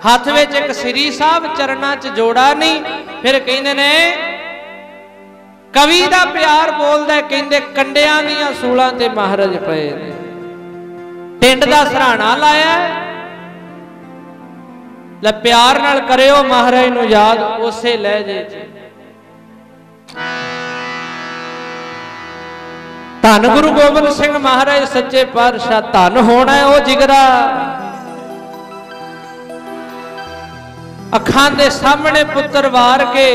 हथ विच एक श्री साहब चरणा च जोड़ा नहीं। फिर कहंदे ने कवि दा प्यार बोलदा, कहंदे कंडियां दियां सूलां ते महाराज पए ने, टिंड दा सराहना लाया। ले प्यार नाल करियो महाराज नूं याद उसे लहजे च। धन गुरु गोबिंद सिंह महाराज सच्चे पातशाह धन होना है वो जिगरा। अखां दे सामने पुत्र वार के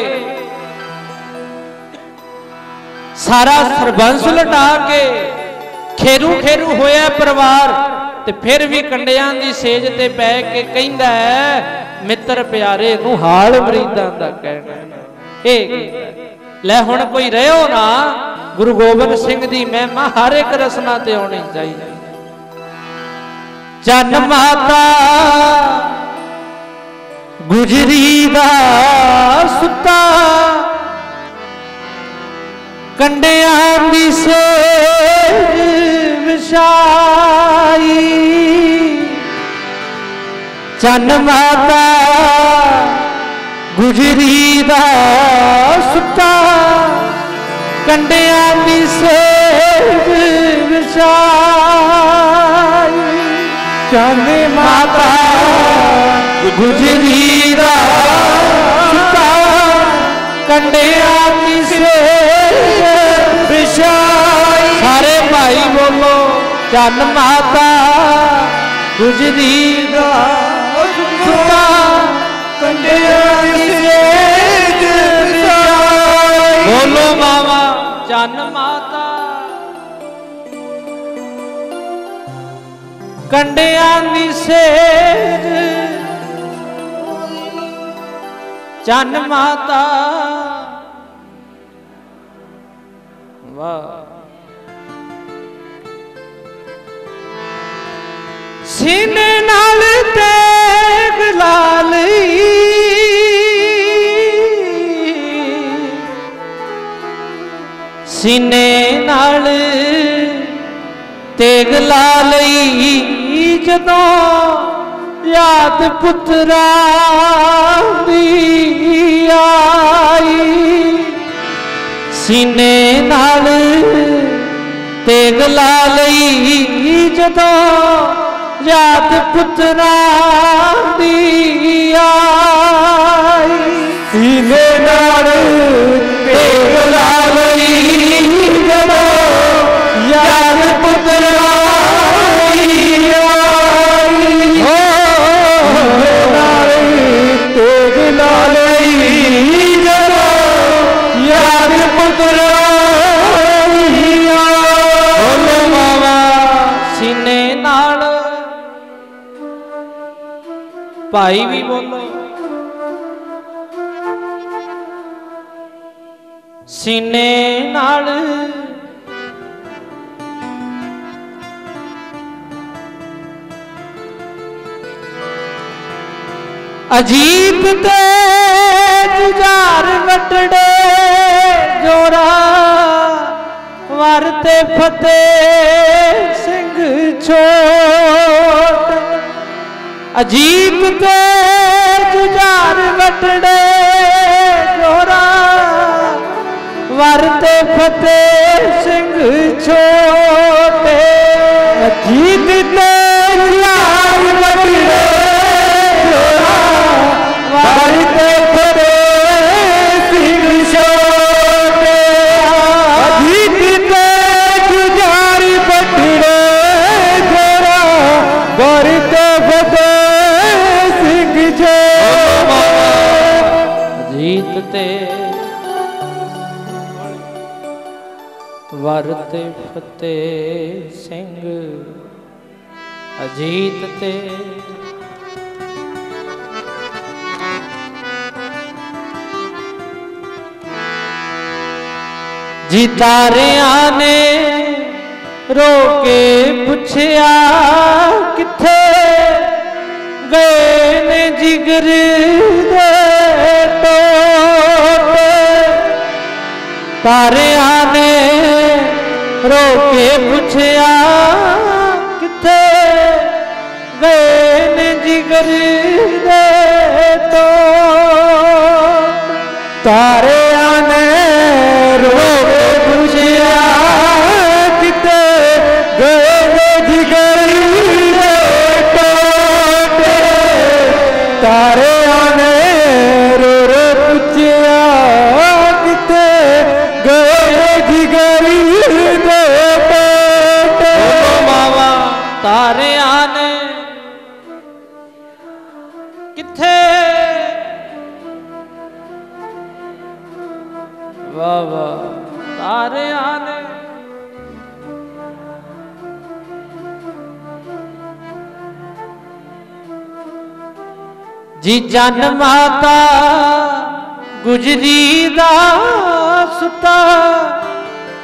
सारा सरबंस लटा के खेरू खेरू होया परिवार, ते फिर भी कंडियां दी सेज ते पै के कहंदा है मित्र प्यारे नूं हाल मरीदां दा कहना। लै हुण कोई रहो ना, गुरु गोबिंद सिंह दी महिमा हर एक रसना ते आनी चाहिए। चन माता गुजरी दा सुता, कंडियां दी सेज विछाई। चन माता गुजरी दा सुता, कंडियां दी सेज विछाई। चन माता गुजरी दा सुता, कंडियां दी सेज विछाई। सारे भाई बोलो चन माता गुजरी दा सुता, कंडियां दी सेज विछाई। बोलो मावा चन माता कंडियां दी सेज, चन माता वाह। सीने नाल तेग ला लई, सीने नाल तेग ला लई, जदों याद पुत्रा दी आई। सीने नाल तेग ला लई, जदों याद पुत्रा दी आई। सीने नाल तेग ला लई, जदों याद पुत्रा दी आई। हो नाल तेग ला लई, जदों याद पुत्रा दी आई। बोलो मावा सीने नाल, भाई भी बोलो सीने नाल। अजीत ते जुझार वटड़े जोरा, वरते फतेह सिंह छोट। अजीत ते जुझार वटड़े जोरा, वरते फतेह सिंह छोटे। अजीत ते जुझार वटड़े जोरा, वरते फतेह सिंह छोटे। अजीत ते जुझार वटड़े जोरा, वरते फतेह सिंह छोटे। अजीत ते वरते फतेह सिंह, अजीत ते जी तारियां ने रोके पुछया किथे गए ने जिगर दे टोटे। तारियां ने रोके पुछया किथे गए ने जिगर दे ਤਾਰਿਆਂ ਨੇ ਰੋ ਰੋ ਪੁੱਛਿਆ ਕਿਤੇ ਗਏ ਜਿਗਰੀ ਦੇ ਬੇਟੇ। ਮਾਵਾ ਤਾਰਿਆਂ ਨੇ ਕਿੱਥੇ, ਵਾਹ ਵਾਹ ਤਾਰਿਆਂ ਨੇ ਜੀ ਜਨ ਮਾਤਾ ਗੁਜਰੀ ਦਾ ਸੁਤਾ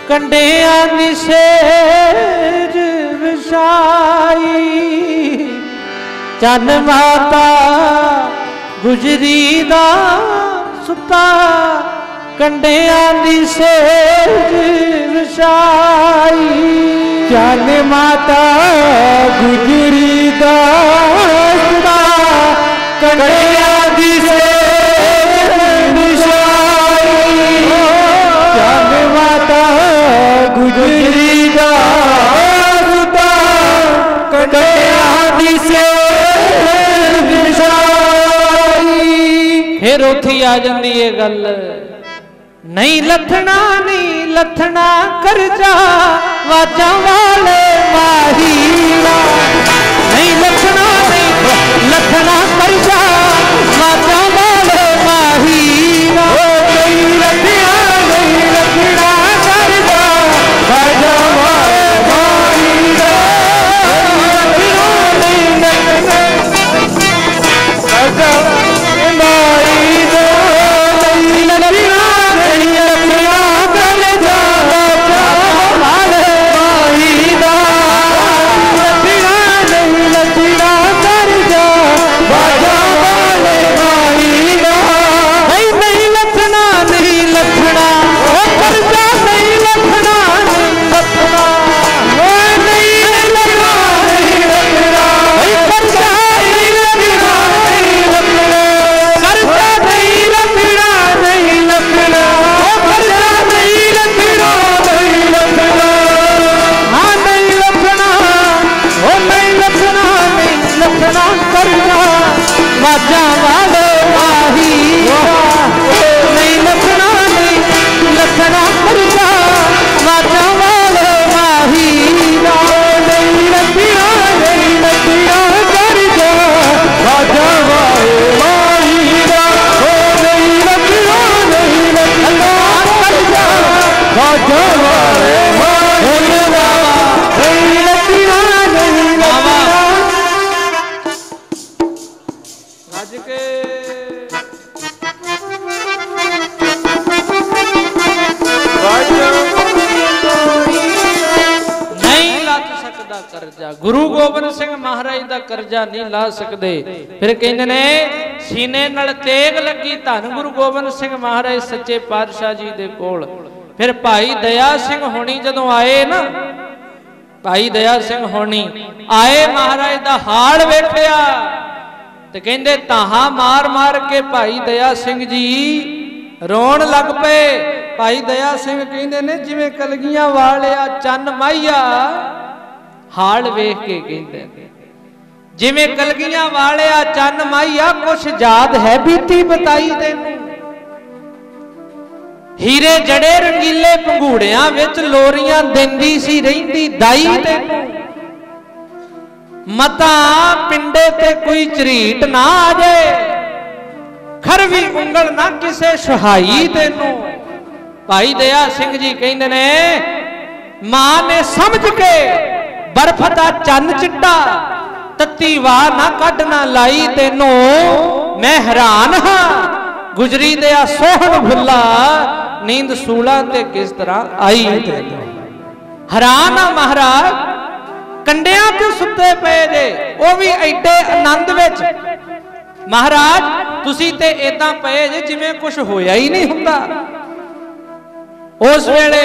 ਕੰਡਿਆਂ ਦੀ ਸੇਜ ਵਿਛਾਈ। ਜਨ ਮਾਤਾ ਗੁਜਰੀ ਦਾ ਸੁਤਾ ਕੰਡਿਆਂ ਦੀ ਸੇਜ ਵਿਛਾਈ। ਜਨ ਮਾਤਾ ਗੁਜਰੀ ਦਾ ਸੁਤਾ ਕੰਡਿਆਂ ਦੀ ਸੇਜ ਵਿਛਾਈ। ਜਨ ਮਾਤਾ ਗੁਜਰੀ ਦਾ ਸੁਤਾ ਕੰਡਿਆਂ ਦੀ ਸੇਜ ਵਿਛਾਈ। ਫਿਰ ਉੱਥੇ ਆ ਜਾਂਦੀ ਇਹ ਗੱਲ, ਨਹੀਂ ਲੱਥਣਾ ਨਹੀਂ ਲੱਥਣਾ ਕਰਜਾ ਵਾਜਾਂ ਵਾਲੇ ਮਾਹੀਰਾ। ਨਹੀਂ ਲੱਥਣਾ ਨਹੀਂ ਲੱਥਣਾ ਕਰਜਾ ਵਾਜਾਂ ਵਾਲੇ ਮਾਹੀਰਾ। ਨਹੀਂ ਲੱਥਣਾ ਨਹੀਂ ਲੱਥਣਾ ਕਰਜਾ ਵਾਜਾਂ ਵਾਲੇ ਮਾਹੀਰਾ। ਨਹੀਂ ਲੱਥਣਾ ਕਰਜਾ ਮਾਹੀਰਾ। ਨਹੀਂ ਲੱਥਣਾ ਵਾਜਾਂ ਵਾਲੇ ਮਾਹੀਰਾ। ਨਹੀਂ ਲੱਥਣਾ ਨਹੀਂ ਲੱਥਣਾ ਕਰਜਾ ਵਾਜਾਂ ਵਾਲੇ ਮਾਹੀਰਾ। ਨਹੀਂ ਲੱਥਣਾ ਨਹੀਂ ਲੱਥਣਾ ਕਰਜਾ ਵਾਜਾਂ ਵਾਲੇ ਮਾਹੀਰਾ। ਨਹੀਂ ਲੱਥਣਾ ਨਹੀਂ ਲੱਥਣਾ ਕਰਜਾ ਵਾਜਾਂ ਵਾਲੇ ਮਾਹੀਰਾ। ਨਹੀਂ ਲੱਥਣਾ ਨਹੀਂ ਲੱਥਣਾ ਰੱਜ ਕੇ ਨਹੀਂ ਲੱਥ ਸਕਦਾ ਕਰਜ਼ਾ। ਗੁਰੂ ਗੋਬਿੰਦ ਸਿੰਘ ਮਹਾਰਾਜ ਦਾ ਕਰਜ਼ਾ ਨਹੀਂ ਲਾ ਸਕਦੇ। ਫਿਰ ਕਹਿੰਦੇ ਨੇ ਸੀਨੇ ਨਾਲ ਤੇਗ ਲੱਗੀ ਧੰਨ ਗੁਰੂ ਗੋਬਿੰਦ ਸਿੰਘ ਮਹਾਰਾਜ ਸੱਚੇ ਪਾਤਸ਼ਾਹ ਜੀ ਦੇ ਕੋਲ। ਫਿਰ ਭਾਈ ਦਇਆ ਸਿੰਘ ਹੋਣੀ ਜਦੋਂ ਆਏ ਨਾ, ਭਾਈ ਦਇਆ ਸਿੰਘ ਹੋਣੀ ਆਏ, ਮਹਾਰਾਜ ਦਾ ਹਾਲ ਵੇਖਿਆ ਤੇ ਕਹਿੰਦੇ ਤਾਹਾਂ ਮਾਰ ਮਾਰ ਕੇ ਭਾਈ ਦਇਆ ਸਿੰਘ ਜੀ ਰੋਣ ਲੱਗ ਪਏ। ਭਾਈ ਦਇਆ ਸਿੰਘ ਕਹਿੰਦੇ ਨੇ ਜਿਵੇਂ ਕਲਗੀਆਂ ਵਾਲਿਆ ਚੰਨ ਮਾਈਆ, ਹਾਲ ਵੇਖ ਕੇ ਕਹਿੰਦੇ ਜਿਵੇਂ ਕਲਗੀਆਂ ਵਾਲਿਆ ਚੰਨ ਮਾਈਆ, ਕੁਛ ਯਾਦ ਹੈ ਬੀਤੀ ਬਤਾਈ ਤੈਨੂੰ। ਹੀਰੇ ਜੜੇ ਰੰਗੀਲੇ ਪੰਘੂੜਿਆਂ ਵਿੱਚ ਲੋਰੀਆਂ ਦਿੰਦੀ ਸੀ ਰਹਿੰਦੀ ਦਾਈ ਤੈਨੂੰ। ਮਤਾ ਪਿੰਡੇ ਤੇ ਕੋਈ ਝਰੀਟ ਨਾ ਆ ਜਾਏ, ਖਰਵੀ ਉਂਗਲ ਨਾ ਕਿਸੇ ਸੁਹਾਈ ਤੈਨੂੰ। ਭਾਈ ਦਇਆ ਸਿੰਘ ਜੀ ਕਹਿੰਦੇ ਨੇ ਮਾਂ ਨੇ ਸਮਝ ਕੇ ਬਰਫ਼ ਦਾ ਚੰਨ ਚਿੱਟਾ ਤੱਤੀ ਵਾਹ ਨਾ ਕੱਢ ਨਾ ਲਾਈ ਤੈਨੂੰ। ਮੈਂ ਹੈਰਾਨ ਹਾਂ ਗੁਜਰੀ ਦਿਆ ਸੋਹਣ ਭੁੱਲਾ, ਨੀਂਦ ਸੂਲਾਂ ਤੇ ਕਿਸ ਤਰ੍ਹਾਂ ਆਈ ਤੈਨੂੰ। ਹੈਰਾਨ ਆ ਮਹਾਰਾਜ, ਕੰਡਿਆਂ ਤੇ ਸੁੱਤੇ ਪਏ ਜੇ, ਉਹ ਵੀ ਐਡੇ ਆਨੰਦ ਵਿੱਚ। ਮਹਾਰਾਜ ਤੁਸੀਂ ਤੇ ਏਦਾਂ ਪਏ ਜੇ ਜਿਵੇਂ ਕੁਝ ਹੋਇਆ ਹੀ ਨਹੀਂ ਹੁੰਦਾ। ਉਸ ਵੇਲੇ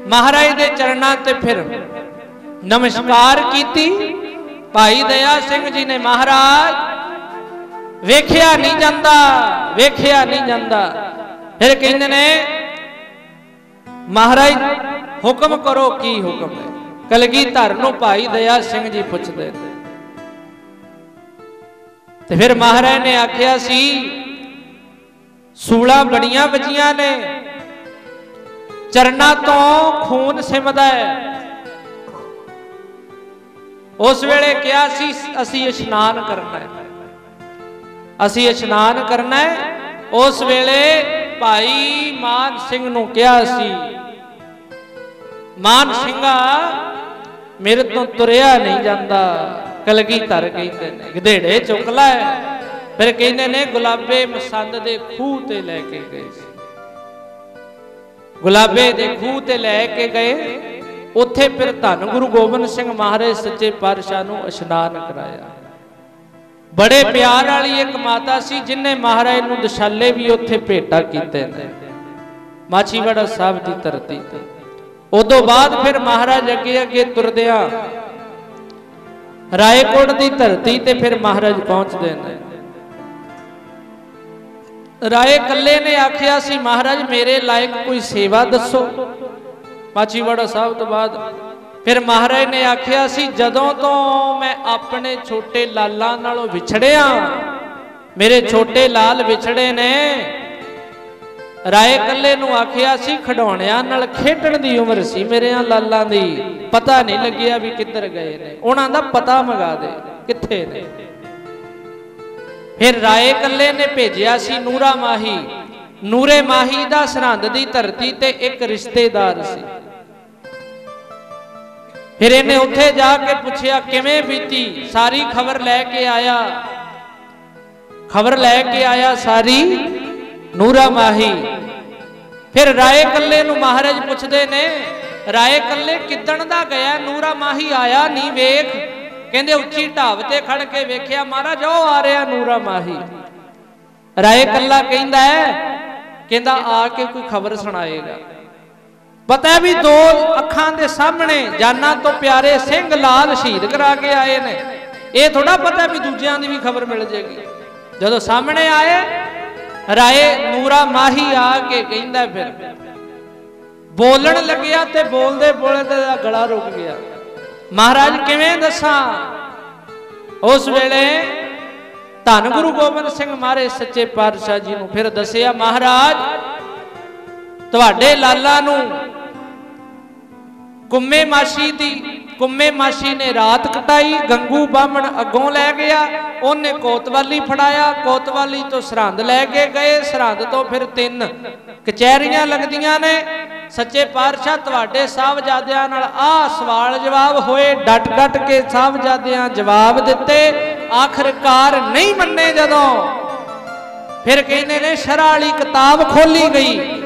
ਮਹਾਰਾਜ ਦੇ ਚਰਨਾਂ ਤੇ ਫਿਰ ਨਮਸਕਾਰ ਕੀਤੀ। ਭਾਈ ਦਇਆ ਸਿੰਘ ਜੀ ਨੇ ਮਹਾਰਾਜ ਵੇਖਿਆ ਨਹੀਂ ਜਾਂਦਾ, ਵੇਖਿਆ ਨਹੀਂ ਜਾਂਦਾ। ਫਿਰ ਕਹਿੰਦੇ ਨੇ ਮਹਾਰਾਜ ਹੁਕਮ ਕਰੋ, ਕੀ ਹੁਕਮ ਹੈ। ਕਲਗੀਧਰ ਨੂੰ ਭਾਈ ਦਇਆ ਸਿੰਘ ਜੀ ਪੁੱਛਦੇ ਤੇ ਫਿਰ ਮਹਾਰਾਜ ਨੇ ਆਖਿਆ ਸੀ ਸੂਲਾਂ ਬੜੀਆਂ ਵੱਜੀਆਂ ਨੇ, ਚਰਨਾਂ ਤੋਂ ਖੂਨ ਸਿਮਦਾ ਹੈ। ਉਸ ਵੇਲੇ ਕਿਹਾ ਸੀ ਅਸੀਂ ਇਸ਼ਨਾਨ ਕਰਨਾ ਹੈ, ਅਸੀਂ ਇਸ਼ਨਾਨ ਕਰਨਾ ਹੈ। ਉਸ ਵੇਲੇ ਭਾਈ ਮਾਨ ਸਿੰਘ ਨੂੰ ਕਿਹਾ ਸੀ, ਮਾਨ ਸਿੰਘਾ ਮੇਰੇ ਤੋਂ ਤੁਰਿਆ ਨਹੀਂ ਜਾਂਦਾ। ਕਲਗੀਧਰ ਕਹਿੰਦੇ ਨੇ ਗਧੇੜੇ ਚੁੱਕ ਲੈ। ਫਿਰ ਕਹਿੰਦੇ ਨੇ ਗੁਲਾਬੇ ਮਸੰਦ ਦੇ ਖੂਹ ਤੇ ਲੈ ਕੇ ਗਏ ਸੀ, ਗੁਲਾਬੇ ਦੇ ਖੂਹ ਤੇ ਲੈ ਕੇ ਗਏ। ਉੱਥੇ ਫਿਰ ਧੰਨ ਗੁਰੂ ਗੋਬਿੰਦ ਸਿੰਘ ਮਹਾਰਾਜ ਸੱਚੇ ਪਾਤਸ਼ਾਹ ਨੂੰ ਇਸ਼ਨਾਨ ਕਰਾਇਆ। ਬੜੇ ਪਿਆਰ ਵਾਲੀ ਇੱਕ ਮਾਤਾ ਸੀ ਜਿਨੇ ਮਹਾਰਾਜ ਨੂੰ ਦਸ਼ਾਲੇ ਵੀ ਉੱਥੇ ਭੇਟਾ ਕੀਤੇ ਨੇ, ਮਾਛੀਵਾੜਾ ਸਾਹਿਬ ਦੀ ਧਰਤੀ ਤੇ। ਉਦੋਂ ਬਾਅਦ ਫਿਰ ਮਹਾਰਾਜ ਅੱਗੇ ਅੱਗੇ ਤੁਰਦਿਆਂ ਰਾਏਕੋਟ ਦੀ ਧਰਤੀ ਤੇ ਫਿਰ ਮਹਾਰਾਜ ਪਹੁੰਚਦੇ ਨੇ। ਰਾਏ ਕੱਲੇ ਨੇ ਆਖਿਆ ਸੀ ਮਹਾਰਾਜ ਮੇਰੇ ਲਾਇਕ ਕੋਈ ਸੇਵਾ ਦੱਸੋ। ਮਾਛੀਵਾੜਾ ਸਾਹਿਬ ਤੋਂ ਬਾਅਦ ਫਿਰ ਮਹਾਰਾਜ ਨੇ ਆਖਿਆ ਸੀ ਜਦੋਂ ਤੋਂ ਮੈਂ ਆਪਣੇ ਛੋਟੇ ਲਾਲਾਂ ਨਾਲੋਂ ਵਿਛੜਿਆ, ਮੇਰੇ ਛੋਟੇ ਲਾਲ ਵਿਛੜੇ ਨੇ। ਰਾਏ ਕੱਲੇ ਨੂੰ ਆਖਿਆ ਸੀ ਖਿਡੌਣਿਆਂ ਨਾਲ ਖੇਡਣ ਦੀ ਉਮਰ ਸੀ ਮੇਰਿਆਂ ਲਾਲਾਂ ਦੀ, ਪਤਾ ਨਹੀਂ ਲੱਗਿਆ ਵੀ ਕਿੱਧਰ ਗਏ ਨੇ, ਉਹਨਾਂ ਦਾ ਪਤਾ ਮੰਗਾ ਦੇ ਕਿੱਥੇ ਨੇ। ਫਿਰ ਰਾਏ ਕੱਲੇ ਨੇ ਭੇਜਿਆ ਸੀ ਨੂਰਾ ਮਾਹੀ। ਨੂਰੇ ਮਾਹੀ ਦਾ ਸਰਹੰਦ ਦੀ ਧਰਤੀ ਤੇ ਇੱਕ ਰਿਸ਼ਤੇਦਾਰ ਸੀ। ਫਿਰ ਇਹਨੇ ਉੱਥੇ ਜਾ ਕੇ ਪੁੱਛਿਆ ਕਿਵੇਂ ਬੀਤੀ, ਸਾਰੀ ਖਬਰ ਲੈ ਕੇ ਆਇਆ, ਖਬਰ ਲੈ ਕੇ ਆਇਆ ਸਾਰੀ ਨੂਰਾ ਮਾਹੀ। ਫਿਰ ਰਾਏ ਕੱਲੇ ਨੂੰ ਮਹਾਰਾਜ ਪੁੱਛਦੇ ਨੇ ਰਾਏ ਕੱਲੇ ਕਿੱਦਣ ਦਾ ਗਿਆ, ਨੂਰਾ ਮਾਹੀ ਆਇਆ ਨਹੀਂ ਵੇਖ। ਕਹਿੰਦੇ ਉੱਚੀ ਢਾਬ ਤੇ ਖੜ ਕੇ ਵੇਖਿਆ ਮਹਾਰਾਜ ਉਹ ਆ ਰਿਹਾ ਨੂਰਾ ਮਾਹੀ। ਰਾਏ ਕੱਲਾ ਕਹਿੰਦਾ ਆ ਕੇ ਕੋਈ ਖਬਰ ਸੁਣਾਏਗਾ। ਪਤਾ ਵੀ ਦੋ ਅੱਖਾਂ ਦੇ ਸਾਹਮਣੇ ਜਾਨਾਂ ਤੋਂ ਪਿਆਰੇ ਸਿੰਘ ਲਾਲ ਸ਼ਹੀਦ ਕਰਾ ਕੇ ਆਏ ਨੇ, ਇਹ ਥੋੜਾ ਪਤਾ ਵੀ ਦੂਜਿਆਂ ਦੀ ਵੀ ਖਬਰ ਮਿਲ ਜੇਗੀ। ਜਦੋਂ ਸਾਹਮਣੇ ਆਏ ਰਾਏ ਨੂਰਾ ਮਾਹੀ ਆ ਕੇ ਕਹਿੰਦਾ, ਫਿਰ ਬੋਲਣ ਲੱਗਿਆ ਤੇ ਬੋਲਦੇ ਬੋਲਦੇ ਦਾ ਗਲਾ ਰੁਕ ਗਿਆ। ਮਹਾਰਾਜ ਕਿਵੇਂ ਦੱਸਾਂ। ਉਸ ਵੇਲੇ ਧੰਨ ਗੁਰੂ ਗੋਬਿੰਦ ਸਿੰਘ ਮਹਾਰਾਜ ਸੱਚੇ ਪਾਤਸ਼ਾਹ ਜੀ ਨੂੰ ਫਿਰ ਦੱਸਿਆ ਮਹਾਰਾਜ ਤੁਹਾਡੇ ਲਾਲਾ ਨੂੰ ਕੁੰਮੇ ਮਾਸ਼ੀ ਨੇ ਰਾਤ ਕਟਾਈ, ਗੰਗੂ ਬਾਹਮਣ ਅੱਗੋਂ ਲੈ ਗਿਆ, ਉਹਨੇ ਕੋਤਵਾਲੀ ਫੜਾਇਆ, ਕੋਤਵਾਲੀ ਤੋਂ ਸਰਹੰਦ ਲੈ ਕੇ ਗਏ, ਸਰਹੰਦ ਤੋਂ ਫਿਰ 3 ਕਚਹਿਰੀਆਂ ਲੱਗਦੀਆਂ ਨੇ। ਸੱਚੇ ਪਾਤਸ਼ਾਹ ਤੁਹਾਡੇ ਸਾਹਿਬਜ਼ਾਦਿਆਂ ਨਾਲ ਆਹ ਸਵਾਲ ਜਵਾਬ ਹੋਏ, ਡਟ ਡਟ ਕੇ ਸਾਹਿਬਜ਼ਾਦਿਆਂ ਜਵਾਬ ਦਿੱਤੇ, ਆਖਰਕਾਰ ਨਹੀਂ ਮੰਨੇ। ਜਦੋਂ ਫਿਰ ਕਹਿੰਦੇ ਨੇ ਸ਼ਰ੍ਹਾ ਵਾਲੀ ਕਿਤਾਬ ਖੋਲੀ ਗਈ,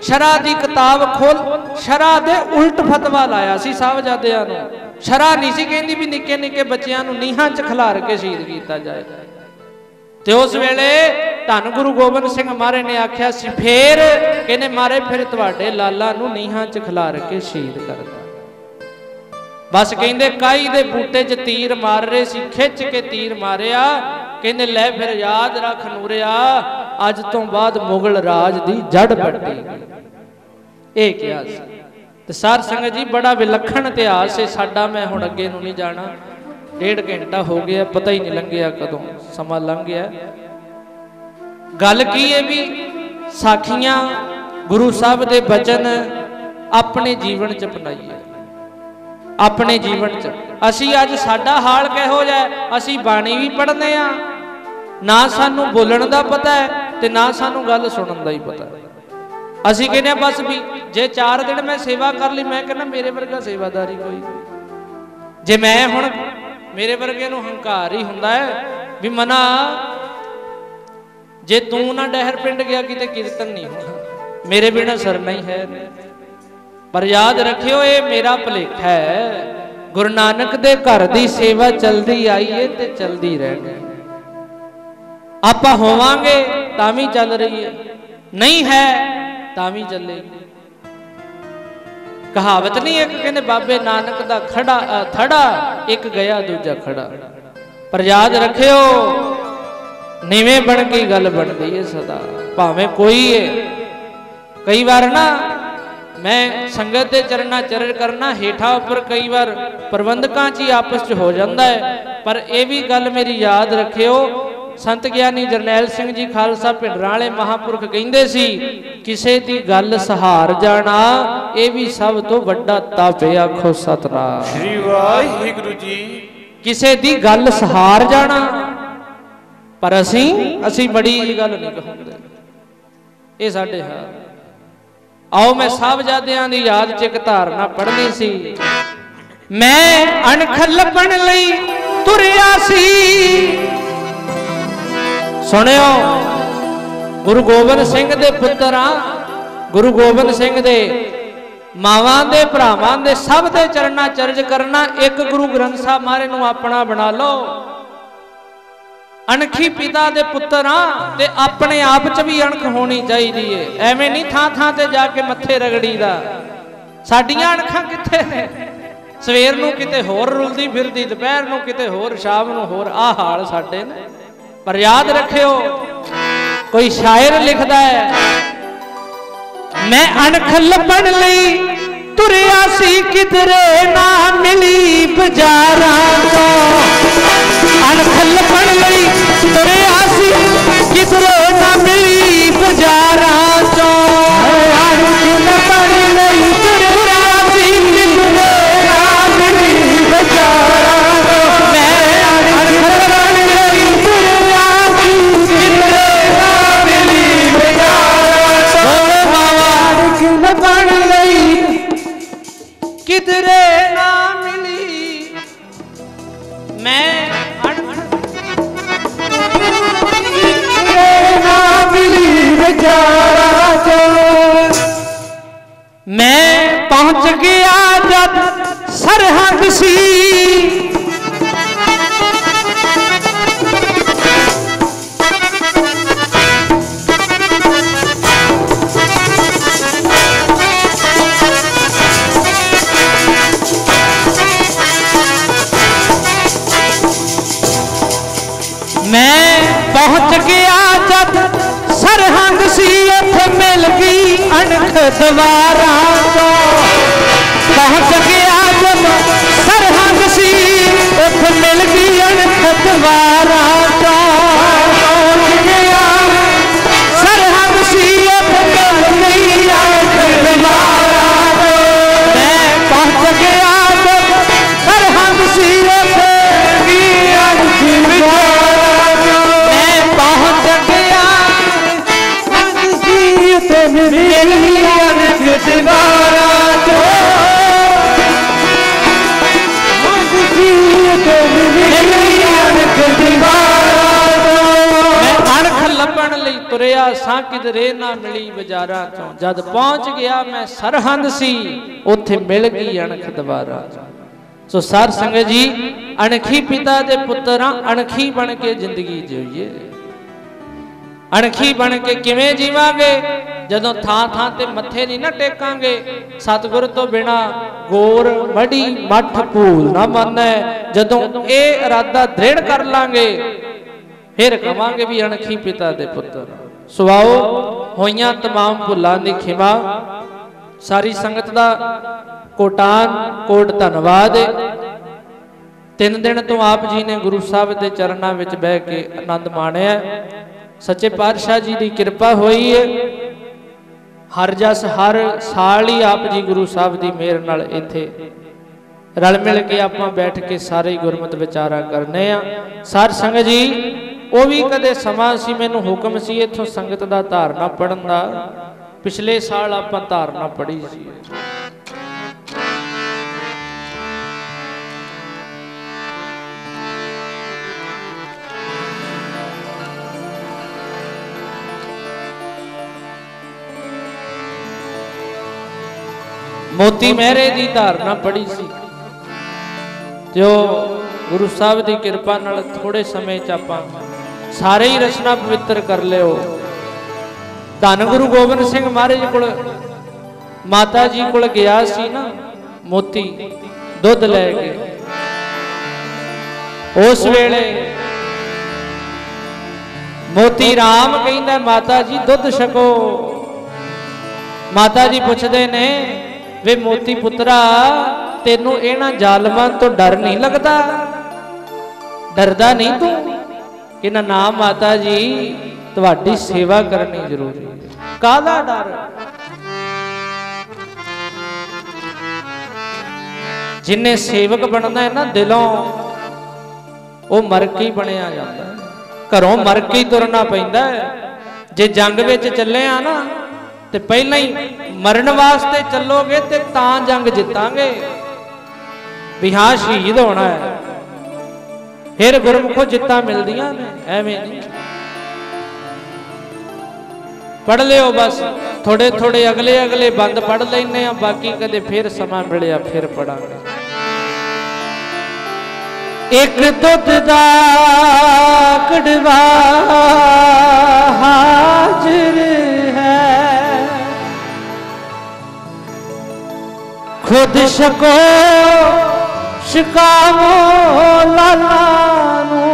ਸ਼ਰ੍ਹਾ ਦੀ ਕਿਤਾਬ ਖੋਲ, ਸ਼ਰ੍ਹਾ ਦੇ ਉਲਟ ਫਤਵਾ ਲਾਇਆ ਸੀ ਸਾਹਿਬਜ਼ਾਦਿਆਂ ਨੂੰ। ਸ਼ਰ੍ਹਾ ਨਹੀਂ ਸੀ ਕਹਿੰਦੀ ਵੀ ਨਿੱਕੇ ਨਿੱਕੇ ਬੱਚਿਆਂ ਨੂੰ ਨੀਹਾਂ 'ਚ ਖਿਲਾਰ ਕੇ ਸ਼ਹੀਦ ਕੀਤਾ ਜਾਏ। ਤੇ ਉਸ ਵੇਲੇ ਧੰਨ ਗੁਰੂ ਗੋਬਿੰਦ ਸਿੰਘ ਮਹਾਰਾਜ ਨੇ ਆਖਿਆ ਸੀ ਫੇਰ ਕਹਿੰਦੇ ਮਹਾਰਾਜ ਫਿਰ ਤੁਹਾਡੇ ਲਾਲਾ ਨੂੰ ਨੀਹਾਂ 'ਚ ਖਿਲਾਰ ਕੇ ਸ਼ਹੀਦ ਕਰਦਾ। ਬਸ ਕਹਿੰਦੇ ਕਾਈ ਦੇ ਬੂਟੇ 'ਚ ਤੀਰ ਮਾਰ ਰਹੇ ਸੀ, ਖਿੱਚ ਕੇ ਤੀਰ ਮਾਰਿਆ। ਕਹਿੰਦੇ ਲੈ ਫਿਰ ਯਾਦ ਰੱਖ ਨੂਰਿਆ ਅੱਜ ਤੋਂ ਬਾਅਦ ਮੁਗਲ ਰਾਜ ਦੀ ਜੜ ਪੱਟੀ। ਇਹ ਕਿਹਾ ਸੀ। ਤੇ ਸਾਧ ਸੰਗਤ ਜੀ ਬੜਾ ਵਿਲੱਖਣ ਇਤਿਹਾਸ ਹੈ ਸਾਡਾ। ਮੈਂ ਹੁਣ ਅੱਗੇ ਨੂੰ ਨਹੀਂ ਜਾਣਾ, 1.5 ਘੰਟਾ ਹੋ ਗਿਆ, ਪਤਾ ਹੀ ਨਹੀਂ ਲੰਘਿਆ ਕਦੋਂ ਸਮਾਂ ਲੰਘ ਗਿਆ। ਗੱਲ ਕੀ ਹੈ ਵੀ ਸਾਖੀਆਂ ਗੁਰੂ ਸਾਹਿਬ ਦੇ ਬਚਨ ਆਪਣੇ ਜੀਵਨ 'ਚ ਅਪਣਾਈਏ, ਆਪਣੇ ਜੀਵਨ 'ਚ। ਅਸੀਂ ਅੱਜ ਸਾਡਾ ਹਾਲ ਕਿਹੋ ਜਿਹਾ, ਅਸੀਂ ਬਾਣੀ ਵੀ ਪੜ੍ਹਦੇ ਆ, ਨਾ ਸਾਨੂੰ ਬੋਲਣ ਦਾ ਪਤਾ ਹੈ ਤੇ ਨਾ ਸਾਨੂੰ ਗੱਲ ਸੁਣਨ ਦਾ ਹੀ ਪਤਾ। ਅਸੀਂ ਕਹਿੰਦੇ ਆ ਬਸ ਵੀ ਜੇ 4 ਦਿਨ ਮੈਂ ਸੇਵਾ ਕਰ ਲਈ, ਮੈਂ ਕਹਿੰਦਾ ਮੇਰੇ ਵਰਗਾ ਸੇਵਾਦਾਰੀ ਕੋਈ। ਜੇ ਮੈਂ ਹੁਣ ਮੇਰੇ ਵਰਗੇ ਨੂੰ ਹੰਕਾਰ ਹੀ ਹੁੰਦਾ ਹੈ ਵੀ ਮਨਾ ਜੇ ਤੂੰ ਨਾ ਡਹਿਰ ਪਿੰਡ ਗਿਆ ਕਿਤੇ ਕੀਰਤਨ ਨਹੀਂ ਹੋਣਾ, ਮੇਰੇ ਬਿਨਾ ਸਰਨਾ ਹੀ ਹੈ। ਪਰ ਯਾਦ ਰੱਖਿਓ ਇਹ ਮੇਰਾ ਭੁਲੇਖਾ ਹੈ। ਗੁਰੂ ਨਾਨਕ ਦੇ ਘਰ ਦੀ ਸੇਵਾ ਚਲਦੀ ਆਈ ਹੈ ਤੇ ਚਲਦੀ ਰਹਿਣੀ। ਆਪਾਂ ਹੋਵਾਂਗੇ ਤਾਂ ਵੀ ਚੱਲ ਰਹੀ ਹੈ, ਨਹੀਂ ਹੈ ਤਾਂ ਵੀ ਚੱਲੇਗੀ। ਕਹਾਵਤ ਨਹੀਂ ਇੱਕ ਕਹਿੰਦੇ ਬਾਬੇ ਨਾਨਕ ਦਾ ਥੜਾ ਇੱਕ ਗਿਆ ਦੂਜਾ ਖੜਾ। ਪਰ ਯਾਦ ਰੱਖਿਓ ਨੀਵੇਂ ਬਣ ਕੇ ਗੱਲ ਬਣਦੀ ਹੈ ਸਦਾ, ਭਾਵੇਂ ਕੋਈ ਹੈ। ਕਈ ਵਾਰ ਨਾ ਮੈਂ ਸੰਗਤ ਦੇ ਚਰਨਾਂ ਚਰਨ ਕਰਨਾ ਹੇਠਾਂ ਉੱਪਰ ਕਈ ਵਾਰ ਪ੍ਰਬੰਧਕਾਂ 'ਚ ਹੀ ਆਪਸ 'ਚ ਹੋ ਜਾਂਦਾ ਹੈ। ਪਰ ਇਹ ਵੀ ਗੱਲ ਮੇਰੀ ਯਾਦ ਰੱਖਿਓ संत ज्ञानी जरनैल सिंह जी खालसा भिंडरां वाले महापुरख कहिंदे सी किसे दी गल सहार जाना ये भी सब तो वड्डा तप है। आखो सतनाम श्री वाहिगुरु जी। किसे दी गल सहार जाना पर असी बड़ी गल नहीं कहते ये साडे हाल। आओ मैं साहबजादियां दी याद च एक धारणा पढ़नी सी। मैं अणख लभण लई तुरिया सी। सुनियो गुरु गोबिंद सिंह दे पुत्तर गुरु गोबिंद सिंह दे मावां दे भरावां दे सब दे चरना चर्ज करना। एक गुरु ग्रंथ साहब महाराज नूं अपना बना लो। अणखी पिता दे पुत्तर ते अपने आप च भी अणख होनी चाहिए। एवें नहीं थां थां ते जाके मत्थे रगड़ी दा। साडियां अणखां कित्थे ने? सवेर नूं किते होर रुलदी फिरदी, दोपहर नूं किते होर, शाम नूं होर। आ हाल साडे ने। पर याद रखियो कोई शायर लिखदा है मैं अणख लभण लई तुरिया सी किधरे ना मिली बाजारां तो। अणख लभण लई तुरिया सी किधरे ना मिली बाजारां तो। अणख लभण लई तुरिया सी किधरे ना मिली बाजारां तो। मैं अणख लभण लई तुरिया सी किधरे ना मिली बाजारां तो। बाबा अणख लभण लई किधरे ना मिली मैं ना मिली बेचारा को। मैं पहुंच गया जब सरहद सी। मैं पहुंच गया जब सरहद सी। उठ मिल गई अणख दवारा तो। पहुंच गया जब सरहद सी। उठ मिल गई अणख दवारा तो। पहुंच गया सरहद सी। उठ मिल गई अणख दवारा तो। मैं पहुंच गया जब सरहद सी। उठ गई अणख दवारा तो। मैं पहुंच गया तो मिली अणख दवारा तो। लभण लई तुरिया सां किधरे ना मिली बाजारां चों। जद पहुंच गया मैं सरहद सी उत्थे मिल गई अणख दवारा। सो साध संगत जी अणखी पिता दे पुत्तर अणखी बन के जिंदगी जीइए। अणखी बन के किवें जीवांगे जदों थां थां ते मत्थे नहीं ना टेकांगे। सतगुर तो बिना गोर मड़ी मठ भूल ना मानै। जदों ये इरादा दृढ़ कर लांगे फिर कहांगे भी अणखी पिता दे पुत्तर। सुआओ होइयां तमाम भुलां दी खिमा। सारी संगत दा कोटान कोट धन्नवाद। 3 दिन तो आप जी ने गुरु साहब के चरणों में बह के आनंद माणिया। सच्चे पातशाह जी की कृपा हुई है। हर जस हर साल ही आप जी गुरु साहब की मेहर नाल इत्थे रल मिल के आप बैठ के सारे गुरमत विचारा करने आ। सार संगत जी वो भी कदे समा सी मैनू हुक्म सी इथों संगत का धारना पढ़न का। पिछले साल आप धारना पढ़ी सी। मोती मेहरे की धारना पढ़ी सी। जो गुरु साहब की कृपा नाल थोड़े समय च आपां सारे ही रचना पवित्र कर लियो। धन गुरु गोबिंद सिंह महाराज कोल माता जी कोल गया सी ना मोती दुध लैके। उस वेले मोती राम कहंदा माता जी दुध छको। माता जी पुछदे ने वे मोती पुत्रा तेनू इन्हां जालमां तो डर नहीं लगता? डरदा नहीं तू? कि ना नाम माता जी तुहाडी सेवा करनी जरूरी है। काहदा डर? जिन्हें सेवक बनना है ना दिलों, वो मरकी बनिया जाता है। घरों मरकी तुरना पैंदा है। जे जंग विच चले आ ना तो पहले ही मरण वास्ते चलोगे तो तां जंग जितांगे भी हाँ शहीद होना है, फिर गुरमुखों जित्तां मिलदियां ने। एवें नहीं पढ़ लियो बस, थोड़े थोड़े अगले अगले बंद पढ़ लेने, बाकी कदे फिर समा मिलिया फिर पढ़ांगे। एक दुध दा कड़वा हाजिर है, खुद शको शिकावो लाला नू।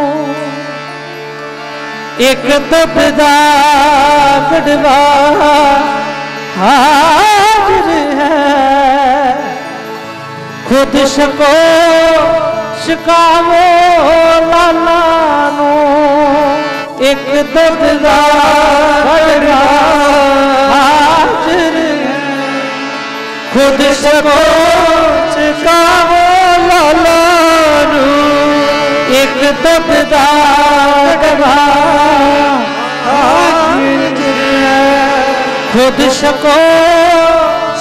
एक दुध दा कड़वा हाजिर है, खुद शको शिकावो लाला नू। एक दुध दा कड़वा हाजिर है, खुद शको शिकावो लाला नू। एक दुध दा कड़वा हाजिर है, खुद शको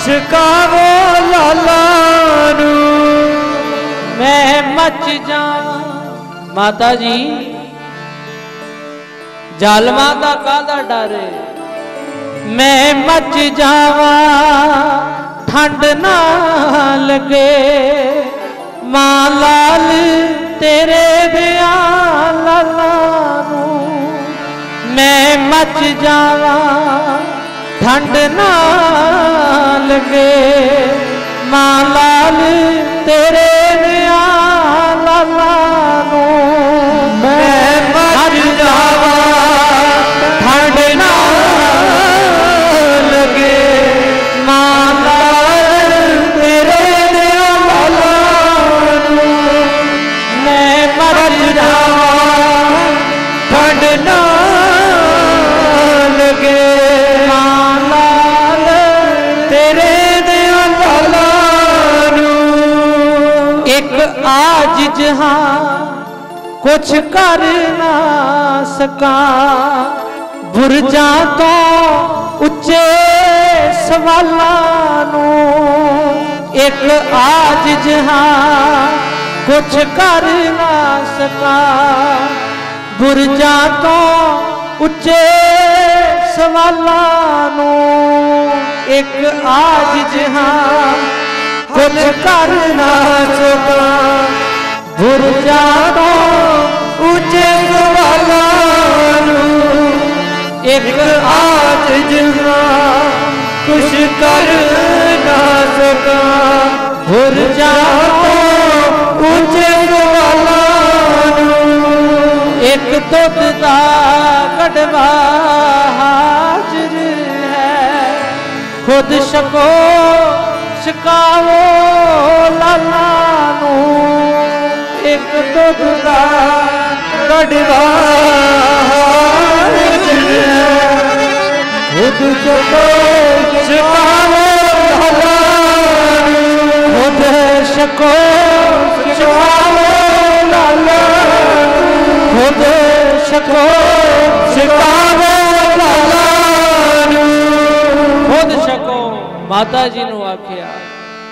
शिकावो लाला नू। मैं मच जावां माता जी, जालमां दा काहदा डर? मैं मच जावां ठंड ना लगे, मां लाल तेरे ब्याह लाला नू। मैं मच जावां ठंड ना लगे, मां लाल तेरे ब्याह लाला नू। मैं मच जावां ठंड ना लगे, मां लाल तेरे ब्याह लाला नू। मैं मच जावां ठंड ना लगे, मां लाल तेरे आज जहां कुछ कर ना सका, बुरजा तो उच्चे सवालां नू। एक आज जहां कुछ कर ना सका, बुरजा तो उच्चे सवालां नू। एक आज जहां कुछ कर ना सका, बुरजा तो ऊंचे सवालां नू। एक आज जहां कुछ कर ना सका, बुरजा तो ऊंचे सवालां नू। एक दुध दा कड़वा हाजिर है, खुद शको शिकावो लाला नू। एक दुध दा कड़वा हाजिर है, खुद शको शिकावो लाला नू। खुद शको शिकावो लाला नू। खुद शको शिकावो लाला नू। खुद शको माता जी नू आखिया,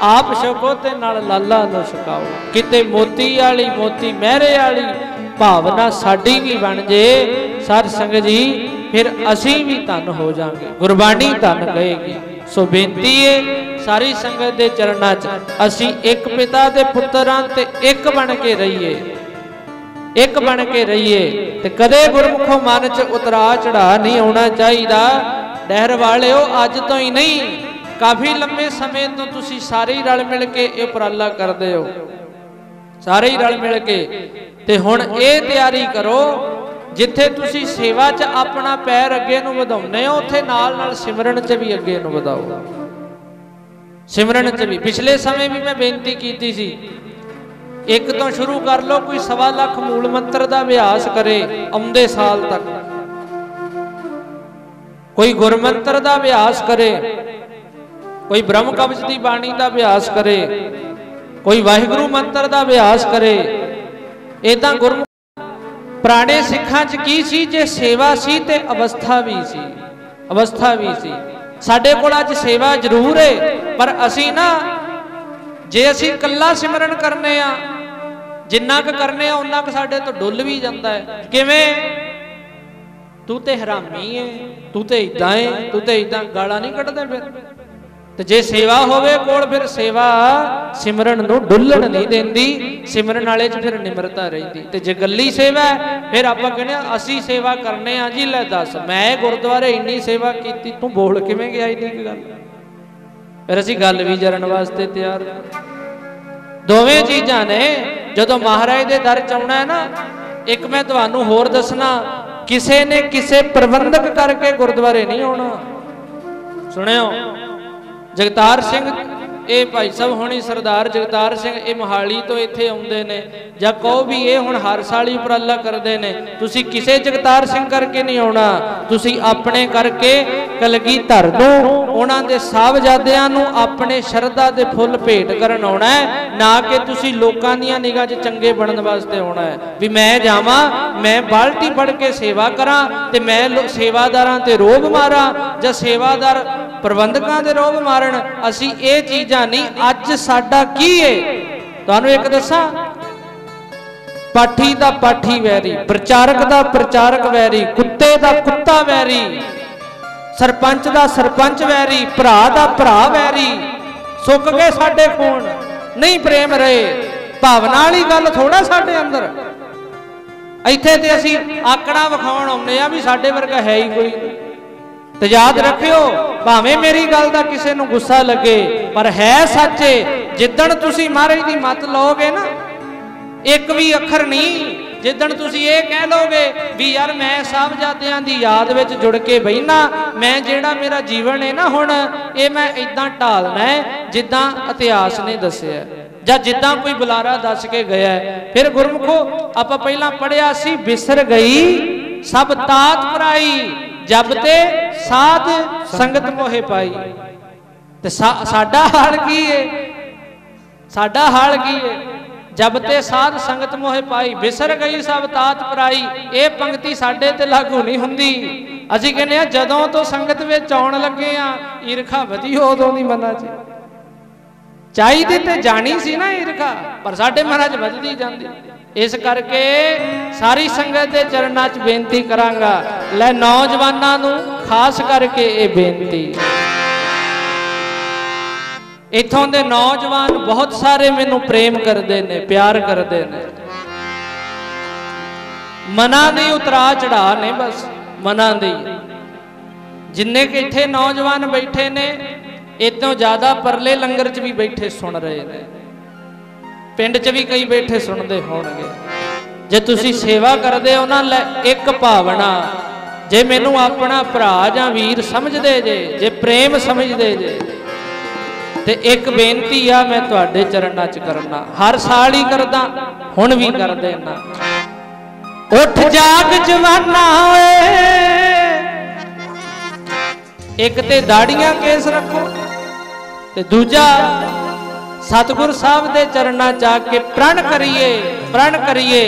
आप छको ते नाल लाला नूं छकाओ। किते मोती वाली मोती महरे वाली भावना साडी भी बन जे सर संगत जी, फिर असी भी धन हो जाएंगे, गुरबाणी धन कहेगी। सो बेनती है सारी संगत दे चरणां च असी एक पिता दे पुत्रां ते एक बन के रहिए, एक बन के रहिए। ते कदे गुरमुखों मन च उतरा चढ़ा नहीं होना चाहिए। डहर वाले हो अज तो ही नहीं, काफ़ी लंबे समय तो तुसी सारे ही रल मिल के ये उपराला करते हो, सारे ही रल मिल के। ते हुण ये तैयारी करो जिथे तुसी सेवा च अपना पैर अगे नूं वधाउने हो, उत्थे नाल नाल सिमरन च भी अगे नूं वधाओ। सिमरन च भी पिछले समय भी मैं बेनती की सी एक तो शुरू कर लो, कोई 1.25 लाख मूल मंत्र का अभ्यास करे आउंदे साल तक, कोई गुरमंत्र का अभ्यास करे, कोई ब्रह्म कवच की बाणी का अभ्यास करे, कोई वाहिगुरु मंत्र का अभ्यास करे। इदां गुरमुख पुराने सिखां च की सी, जे सेवा सी ते अवस्था भी सी, अवस्था भी सी। साडे कोल अज सेवा जरूर है, पर असी ना जे असी कल्ला सिमरन करने आ, जिन्ना क करने आ उन्ना क साडे तो डुल भी जाता है। किवें? तू ते हरामी है, तू ते इदां है, तू ते इदां गालां नहीं कढ़दे। फिर ते जे सेवा होवे कोल, फिर सेवा सिमरन नूं डुल्लण नहीं देंदी, सिमरन वाले च फिर निमरता रहिंदी। ते जे गल्ली सेवा फिर आपां कहने असी सेवा करने आ जी, लै दस मैं गुरुद्वारे इन्नी सेवा कीती, तू बोल किवें गया इन्नी गल? फिर असी गल भी जरन वास्ते तैयार। दोवें चीज़ां ने जदों महाराज दे दर च आउणा है ना, एक मैं तुहानूं होर दसना, किसे ने किसे प्रबंधक करके गुरुद्वारे नहीं आउणा। सुणिओ, जगतार सिंह ये भाई साहब होनी, सरदार जगतार सिंह ये मोहाली तो इत्थे आउंदे ने, जां कहो भी ये हुण हर साल ही उपराला करदे ने। तुसीं किसे जगतार सिंह करके नहीं आउणा, तुसीं अपने करके कलगीधर नूं, उन्हां दे साहबजादियां नूं अपने शरधा दे फुੱਲ भेंट करन आउणा है, ना कि तुसीं लोकां दीयां निगाह 'च चंगे बनन वास्ते आउणा है। भी मैं जावां, मैं बाल्टी फड़ के सेवा करां ते मैं सेवादारां ते रोब मारां, जां सेवादार प्रबंधकां दे रोब मारन। असीं ये चीज़ां नहीं। अज साडा की है तुहानूं एक दसां, पाठी दा पाठी वैरी, प्रचारक दा प्रचारक वैरी, कुत्ते दा कुत्ता वैरी, सरपंच दा सरपंच वैरी, भरा दा भरा वैरी। सुक गए साडे खून, नहीं प्रेम रहे। भावना वाली गल थोड़ा साडे अंदर। इत्थे ते असीं आकड़ा विखाउण आउंदे आ भी साडे वर्गा है ही कोई नहीं। तो याद रखियो, भावें मेरी गल दा किसे नूं गुस्सा लगे, पर है सच। जिद्दण तुसीं महाराज दी मत लोगे ना, एक भी अखर नहीं, जिद्दण तुसीं ये कह लोगे भी यार मैं साहबजादियां दी याद विच जुड़ के बहिना, मैं जिहड़ा मेरा जीवन है ना हुण ये मैं इदां ढालना है जिद्दां इतिहास ने दस्सिया, जां जिद्दां कोई बुलारा दस के गया है। फिर गुरमुखो आपां पहिलां पढ़िया सी, बिसर गई सब तात पराई, जब ते साध संगत मोहे पाई। ते साडा हाल की है? साडा हाल की है? जब ते साध संगत मोहे पाई, बिसर गई सब तात पराई। ये पंक्ति साडे ते लागू नहीं हुंदी। असीं कहने आ जदों तो संगत विच आउण लगे आ, ईरखा वधी उदों दी मनां 'च चाहिदी ते जानी सी ना ईरखा, पर साडे मनां 'च वधदी जांदी। इस करके सारी संगत के चरणों च बेनती करांगा, लै नौजवानों नूं खास करके ये बेनती। इत्थों दे नौजवान बहुत सारे मैनू प्रेम करते ने, प्यार करते ने, मना दी उतरा चढ़ा ने, बस मना दी। जिन्ने कि इत्थे नौजवान बैठे ने, इतों ज़्यादा परले लंगर च भी बैठे सुन रहे ने, पिंड च भी कई बैठे सुनते होणगे। जे तुसी सेवा करते हो ना, एक भावना, जे मैनू अपना भरा जां वीर समझते जे प्रेम समझते जे, ते एक बेनती आ मैं तुहाडे चरणों च करना, हर साल ही करदा, हुण भी कर देना। उठ जाग जवाना होए, एक ते दाड़ियां केस रखो, ते दूजा सतगुरु साहब दे चरणों च आके प्रण करिए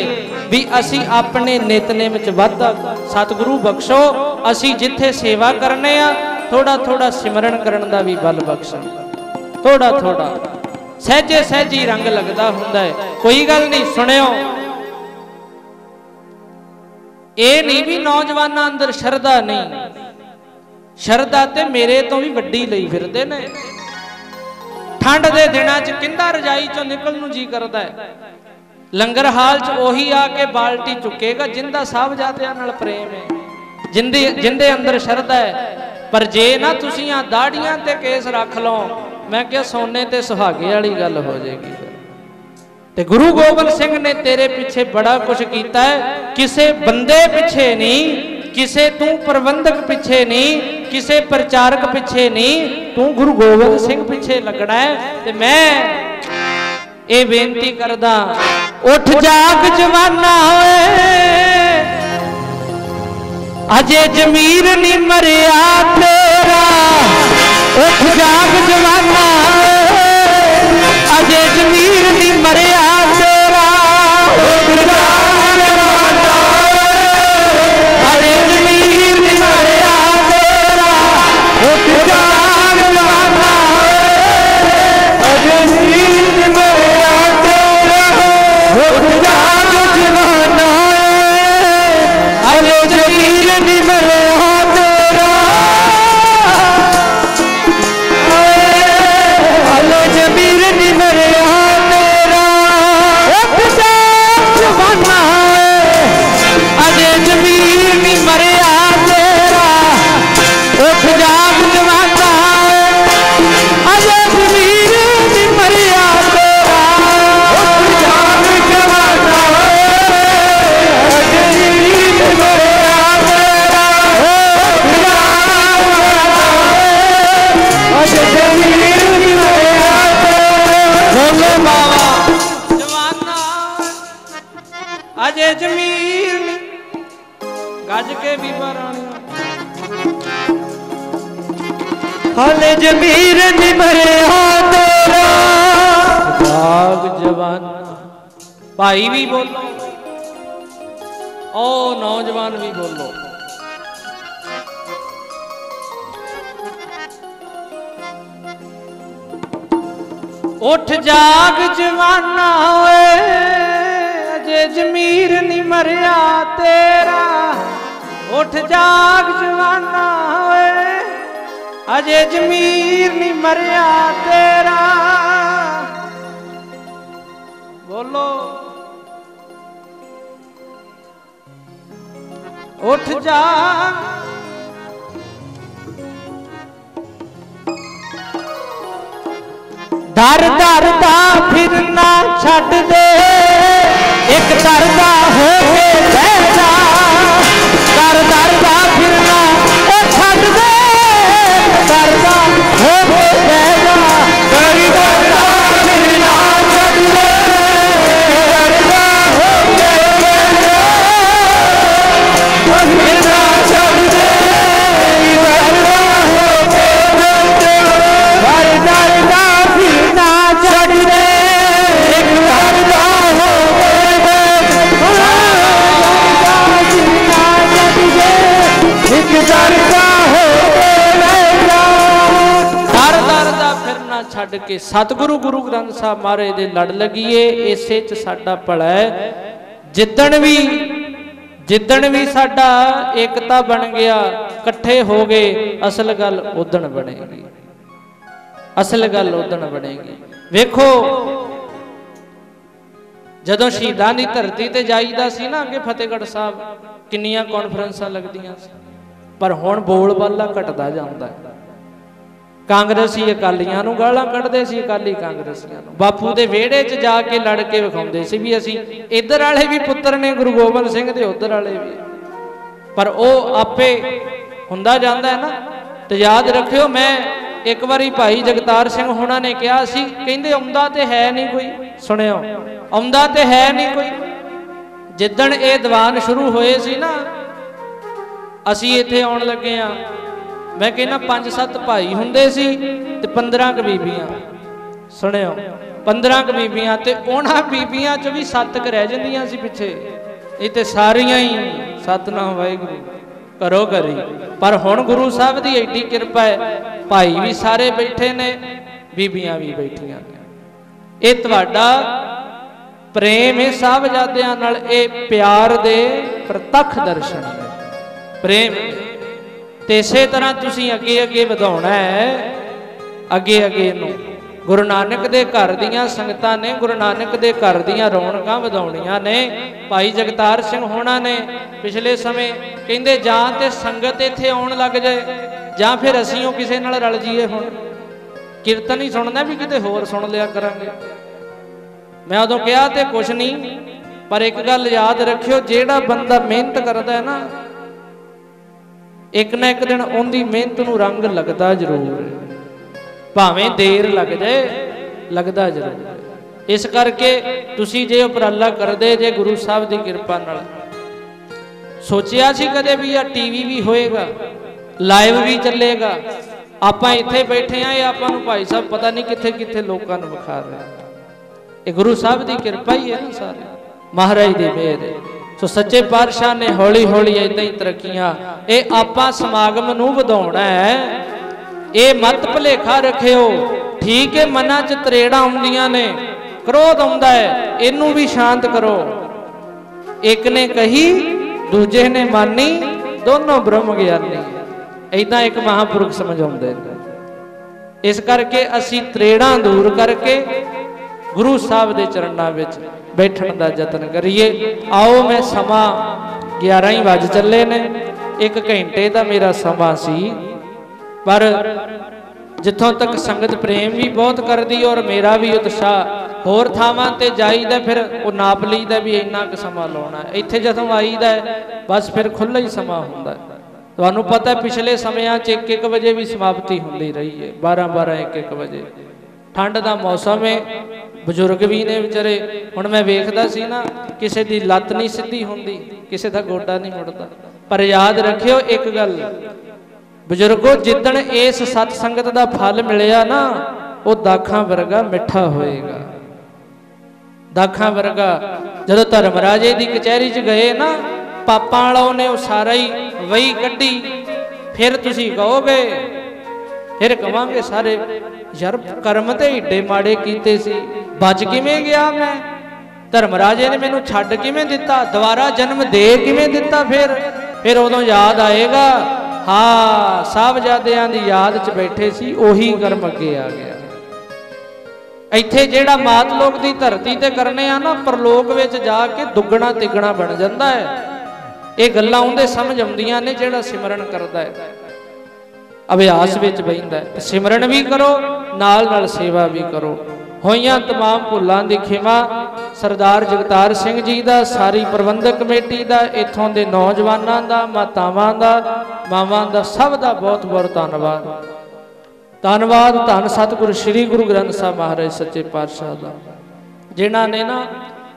भी असी अपने नितनेम च वाधा सतगुरु बख्शो। असी जिथे सेवा करने आ, थोड़ा थोड़ा सिमरन करन दा भी बल बख्शण, थोड़ा थोड़ा सहजे सहजी रंग लगता हुंदा है। कोई गल नहीं, सुनियो, ये नहीं भी नौजवानों अंदर शरधा नहीं, शरधा ते मेरे तो भी वड्डी लई फिरदे ने। ठंड के दिनों च किंदा रजाई चों निकलण नूं जी करदा है, लंगर हाल च ओही आके बाल्टी चुकेगा जिंदा साहबजादियां नाल प्रेम है, जिंदे अंदर शरधा है। पर जे ना तुसीं आ दाड़ियां ते केस रख लो, मैं क्या सोने ते सुहागे वाली गल हो जाएगी। ते गुरु गोबिंद सिंह ने तेरे पिछे बड़ा कुछ किया है, किसे बंदे पिछे नहीं, किसे तू प्रबंधक पिछे नहीं, किसे प्रचारक पिछे नहीं, तू गुरु गोबिंद सिंह पिछे लगना है। ते मैं ਇਹ ਬੇਨਤੀ ਕਰਦਾ, ਉੱਠ ਜਾਗ ਜਵਾਨਾ ਹੋਏ, ਅਜੇ ਜ਼ਮੀਰ ਨਹੀਂ ਮਰਿਆ ਤੇਰਾ। ਉੱਠ ਜਾਗ ਜਵਾਨਾ ਹੋਏ, ਅਜੇ ਜ਼ਮੀਰ ਨਹੀਂ ਮਰਿਆ ਤੇਰਾ। ਉੱਠ ਜਾਗ ਜਵਾਨਾ ਹੋਏ, ਅਜੇ ਜ਼ਮੀਰ ਨਹੀਂ ਮਰਿਆ ਤੇਰਾ। ਉੱਠ ਜਾਗ ਜਵਾਨਾ ਹੋਏ, ਅਜੇ ਜ਼ਮੀਰ ਨਹੀਂ ਮਰਿਆ ਤੇਰਾ। ਉੱਠ ਜਾਗ ਜਵਾਨਾ ਹੋਏ, ਅਜੇ ਜ਼ਮੀਰ ਨਹੀਂ ਮਰਿਆ ਤੇਰਾ। ਅਜੇ ਜ਼ਮੀਰ ਨਹੀਂ ਮਰਿਆ ਤੇਰਾ। ਉੱਠ ਜਾਗ ਜਵਾਨਾ ਹੋਏ, ਅਜੇ ਜ਼ਮੀਰ ਨਹੀਂ ਮਰਿਆ ਤੇਰਾ। ਉੱਠ ਜਾਗ ਜਵਾਨਾ ਹੋਏ, ਅਜੇ ਜ਼ਮੀਰ ਨਹੀਂ ਮਰਿਆ ਤੇਰਾ। ਉੱਠ ਜਾਗ ਜਵਾਨਾ ਹੋਏ, ਅਜੇ ਜ਼ਮੀਰ ਨਹੀਂ ਮਰਿਆ ਤੇਰਾ। ਉੱਠ ਜਾਗ ਅਜੇ ਜ਼ਮੀਰ ਨਹੀਂ ਮਰਿਆ ਤੇਰਾ। ਬੋਲੇ ਬਾਬਾ ਜਵਾਨਾ ਅਜੇ ਜ਼ਮੀਰ ਨਹੀਂ, ਗੱਜ ਕੇ ਬੀਬਾ ਰਾਣੀਆਂ ਹਾਲੇ ਜ਼ਮੀਰ ਨਹੀਂ ਮਰਿਆ ਤੇਰਾ। ਜਾਗ ਜਵਾਨਾ। ਭਾਈ ਵੀ ਬੋਲੋ, ਓ ਨੌਜਵਾਨ ਵੀ ਬੋਲੋ। ਉੱਠ ਜਾਗ ਜਵਾਨਾ ਓਏ, ਅਜੇ ਜ਼ਮੀਰ ਨਹੀਂ ਮਰਿਆ ਤੇਰਾ। ਉੱਠ ਜਾਗ ਜਵਾਨਾ ਓਏ, ਅਜੇ ਜ਼ਮੀਰ ਨਹੀਂ ਮਰਿਆ ਤੇਰਾ। ਬੋਲੋ ਉੱਠ ਜਾਗ। ਦਰ ਦਰ ਦਾ ਫਿਰਨਾ ਛੱਡ ਦੇ, ਇੱਕ ਦਰਦਾ ਹੋ ਕੇ ਬਹਿ ਜਾ। ਦਰ ਦਰ ਦਾ ਫਿਰਨਾ ਉਹ ਛੱਡ ਦੇ, ਦਰਦਾ ਹੋ ਕੇ ਬਹਿ ਜਾ। ਦਰ ਦਰ ਦਾ ਫਿਰਨਾ ਛੱਡ ਦੇ, ਦਰਦਾ ਹੋ ਕੇ ਬਹਿ ਜਾ। ਫਿਰਨਾ ਛੱਡ ਦੇ, ਦਰਦਾ ਹੋ ਕੇ ਬਹਿ ਜਾ। ਦਰ ਦਰ ਦਾ ਫਿਰਨਾ ਛੱਡ ਦੇ, ਇੱਕ ਦਰਦਾ ਹੋ ਕੇ ਬਹਿ ਜਾ। ਇੱਕ ਦਰਦਾ ਹੋ ਕੇ ਬਹਿ ਜਾ। ਦਰ ਦਰ ਦਾ ਫਿਰਨਾ ਛੱਡ ਕੇ ਸਤਿਗੁਰੂ ਗੁਰੂ ਗ੍ਰੰਥ ਸਾਹਿਬ ਮਹਾਰਾਜ ਦੇ ਲੜ ਲੱਗੀਏ। ਇਸੇ ਚ ਸਾਡਾ ਭਲਾ ਹੈ। ਜਿੱਦਣ ਵੀ ਸਾਡਾ ਏਕਤਾ ਬਣ ਗਿਆ, ਇਕੱਠੇ ਹੋ ਗਏ, ਅਸਲ ਗੱਲ ਉਦਣ ਬਣੇਗੀ। ਅਸਲ ਗੱਲ ਉਦਣ ਬਣੇਗੀ। ਵੇਖੋ ਜਦੋਂ ਸ਼ਹੀਦਾਂ ਦੀ ਧਰਤੀ ਤੇ ਜਾਈਦਾ ਸੀ ਨਾ, ਅੱਗੇ ਫਤਿਹਗੜ੍ਹ ਸਾਹਿਬ ਕਿੰਨੀਆਂ ਕਾਨਫਰੰਸਾਂ ਲੱਗਦੀਆਂ ਸੀ, ਪਰ ਹੁਣ ਬੋਲਬਾਲਾ ਘਟਦਾ ਜਾਂਦਾ ਹੈ। ਕਾਂਗਰਸੀ ਅਕਾਲੀਆਂ ਨੂੰ ਗਾਲਾਂ ਕੱਢਦੇ ਸੀ, ਅਕਾਲੀ ਕਾਂਗਰਸੀਆਂ ਨੂੰ। ਬਾਪੂ ਦੇ ਵਿਹੜੇ 'ਚ ਜਾ ਕੇ ਲੜ ਕੇ ਵਿਖਾਉਂਦੇ ਸੀ ਵੀ ਅਸੀਂ ਇੱਧਰ ਵਾਲੇ ਵੀ ਪੁੱਤਰ ਨੇ ਗੁਰੂ ਗੋਬਿੰਦ ਸਿੰਘ ਦੇ, ਉੱਧਰ ਵਾਲੇ ਵੀ। ਪਰ ਉਹ ਆਪੇ ਹੁੰਦਾ ਜਾਂਦਾ ਹੈ ਨਾ। ਤੇ ਯਾਦ ਰੱਖਿਓ, ਮੈਂ ਇੱਕ ਵਾਰੀ ਭਾਈ ਜਗਤਾਰ ਸਿੰਘ ਹੋਣਾ ਨੇ ਕਿਹਾ ਸੀ, ਕਹਿੰਦੇ ਆਉਂਦਾ ਤੇ ਹੈ ਨਹੀਂ ਕੋਈ। ਸੁਣਿਓ, ਆਉਂਦਾ ਤੇ ਹੈ ਨਹੀਂ ਕੋਈ। ਜਿੱਦਣ ਇਹ ਦੀਵਾਨ ਸ਼ੁਰੂ ਹੋਏ ਸੀ ਨਾ, ਅਸੀਂ ਇੱਥੇ ਆਉਣ ਲੱਗੇ ਆ, ਮੈਂ ਕਹਿੰਦਾ 5-7 ਭਾਈ ਹੁੰਦੇ ਸੀ ਤੇ 15 ਕੁ ਬੀਬੀਆਂ। ਸੁਣਿਓ, 15 ਕੁ ਬੀਬੀਆਂ, ਤੇ ਉਹਨਾਂ ਬੀਬੀਆਂ ਚੋਂ ਵੀ 7 ਕੁ ਰਹਿ ਜਾਂਦੀਆਂ ਸੀ ਪਿੱਛੇ। ਇਹ ਤੇ ਸਾਰੀਆਂ ਹੀ ਸਤਿਨਾਮ ਵਾਹਿਗੁਰੂ ਕਰੋ ਕਰੀ। ਪਰ ਹੁਣ ਗੁਰੂ ਸਾਹਿਬ ਦੀ ਐਡੀ ਕਿਰਪਾ ਹੈ, ਭਾਈ ਵੀ ਸਾਰੇ ਬੈਠੇ ਨੇ, ਬੀਬੀਆਂ ਵੀ ਬੈਠੀਆਂ ਨੇ। ਇਹ ਤੁਹਾਡਾ ਪ੍ਰੇਮ ਹੈ ਸਾਹਿਬਜ਼ਾਦਿਆਂ ਨਾਲ, ਇਹ ਪਿਆਰ ਦੇ ਪ੍ਰਤੱਖ ਦਰਸ਼ਨ ਨੇ, ਪ੍ਰੇਮ। ਤੇ ਇਸੇ ਤਰ੍ਹਾਂ ਤੁਸੀਂ ਅੱਗੇ ਅੱਗੇ ਵਧਾਉਣਾ ਹੈ, ਅੱਗੇ ਅੱਗੇ ਨੂੰ। ਗੁਰੂ ਨਾਨਕ ਦੇ ਘਰ ਦੀਆਂ ਸੰਗਤਾਂ ਨੇ, ਗੁਰੂ ਨਾਨਕ ਦੇ ਘਰ ਦੀਆਂ ਰੌਣਕਾਂ ਵਧਾਉਣੀਆਂ ਨੇ। ਭਾਈ ਜਗਤਾਰ ਸਿੰਘ ਹੋਣਾ ਨੇ ਪਿਛਲੇ ਸਮੇਂ ਕਹਿੰਦੇ ਜਾਂ ਤੇ ਸੰਗਤ ਇੱਥੇ ਆਉਣ ਲੱਗ ਜਾਏ, ਜਾਂ ਫਿਰ ਅਸੀਂ ਉਹ ਕਿਸੇ ਨਾਲ ਰਲ ਜਾਈਏ। ਹੁਣ ਕੀਰਤਨ ਹੀ ਸੁਣਨਾ, ਵੀ ਕਿਤੇ ਹੋਰ ਸੁਣ ਲਿਆ ਕਰਾਂਗੇ। ਮੈਂ ਉਦੋਂ ਕਿਹਾ ਤੇ ਕੁਛ ਨਹੀਂ, ਪਰ ਇੱਕ ਗੱਲ ਯਾਦ ਰੱਖਿਓ, ਜਿਹੜਾ ਬੰਦਾ ਮਿਹਨਤ ਕਰਦਾ ਹੈ ਨਾ, ਇੱਕ ਨਾ ਇੱਕ ਦਿਨ ਉਹਦੀ ਮਿਹਨਤ ਨੂੰ ਰੰਗ ਲੱਗਦਾ ਜ਼ਰੂਰ ਹੈ। ਭਾਵੇਂ ਦੇਰ ਲੱਗ ਜਾਏ, ਲੱਗਦਾ ਜ਼ਰੂਰ ਹੈ। इस करके तुसी जे उपराला करदे जे गुरु साहब की किरपा नाल सोचिया सी कदे भी या टीवी भी होएगा लाइव भी चलेगा आपां इत्थे बैठे हैं आपां नूं भाई साहब पता नहीं कित्थे कित्थे लोकां नूं विखा रहे ये गुरु साहब की किरपा ही है ना सारे महाराज दी मेहर है। सो सच्चे पातशाह ने हौली हौली इदां ही तरक्कियां ये आपां समागम नूं वधाउणा है। ये मत भुलेखा रखियो ठीक है मनां च तरेड़ां आउंदियां ने क्रोध आउंदा है इनू भी शांत करो। एक ने कही दूजे ने मानी दोनों ब्रह्म ज्ञानी इदां एक महापुरुष समझाउंदे ने। इस करके असी तरेड़ां दूर करके गुरु साहब दे चरणां विच बैठण दा यतन करिए। आओ मैं समा 11 ही वज चले ने 1 घंटे दा मेरा समा सी पर जिथों तक संगत प्रेम भी बहुत करदी और मेरा भी उत्साह होर थावां ते जाईदा फिर वो नाप लईदा भी इन्ना क समा लाउणा है। इत्थे जदों आईदा बस फिर खुला ही समा हुंदा है। तुहानूं पता है पिछले समयां च 1-1 वजे भी समाप्ति हुंदी रही है 12-12 1-1 वजे ठंड का मौसम है। बजुर्ग भी ने विचारे हुण मैं वेखदा सी ना किसी की लत्त नहीं सीधी हुंदी किसी का गोडा नहीं मुड़दा पर याद रखियो एक गल बजुर्गो जिद्दण इस सतसंगत का फल मिलिया ना वो दाखा वर्गा मिठा होएगा। दाखा वर्गा जदों धर्मराजे की कचहरी च गए ना पापा वालों ने वो सारा ही वही कड्डी फिर तुसी कहोगे फिर कहांगे सारे यार कर्म ते ईडे माड़े कीते सी बच किवें गया मैं धर्मराजे ने मैनू छड्ड किवें दिता दोबारा जन्म दे किवें दिता फिर उदों याद आएगा हाँ साहबजादियां दी याद च बैठे सी ओही कर्म अगे आ गया। इत्थे जेड़ा मात लोक दी धरती ते करने आ ना परलोक विच जाके दुगना तिगना बन जांदा है। ये गल्लां उहदे समझ आउंदियां ने जेड़ा सिमरन करदा है अभ्यास विच बहिंदा है। सिमरन भी करो नाल नाल सेवा भी करो। होइयां तमाम भुलां दी खिमा सरदार जगतार सिंह जी दा सारी प्रबंधक कमेटी दा इत्थों दे नौजवानां दा मातावां दा मावां दा सब दा बहुत बहुत धन्नवाद। धन्नवाद धन सतगुरु श्री गुरु ग्रंथ साहब महाराज सच्चे पातशाह दा जिन्हां ने ना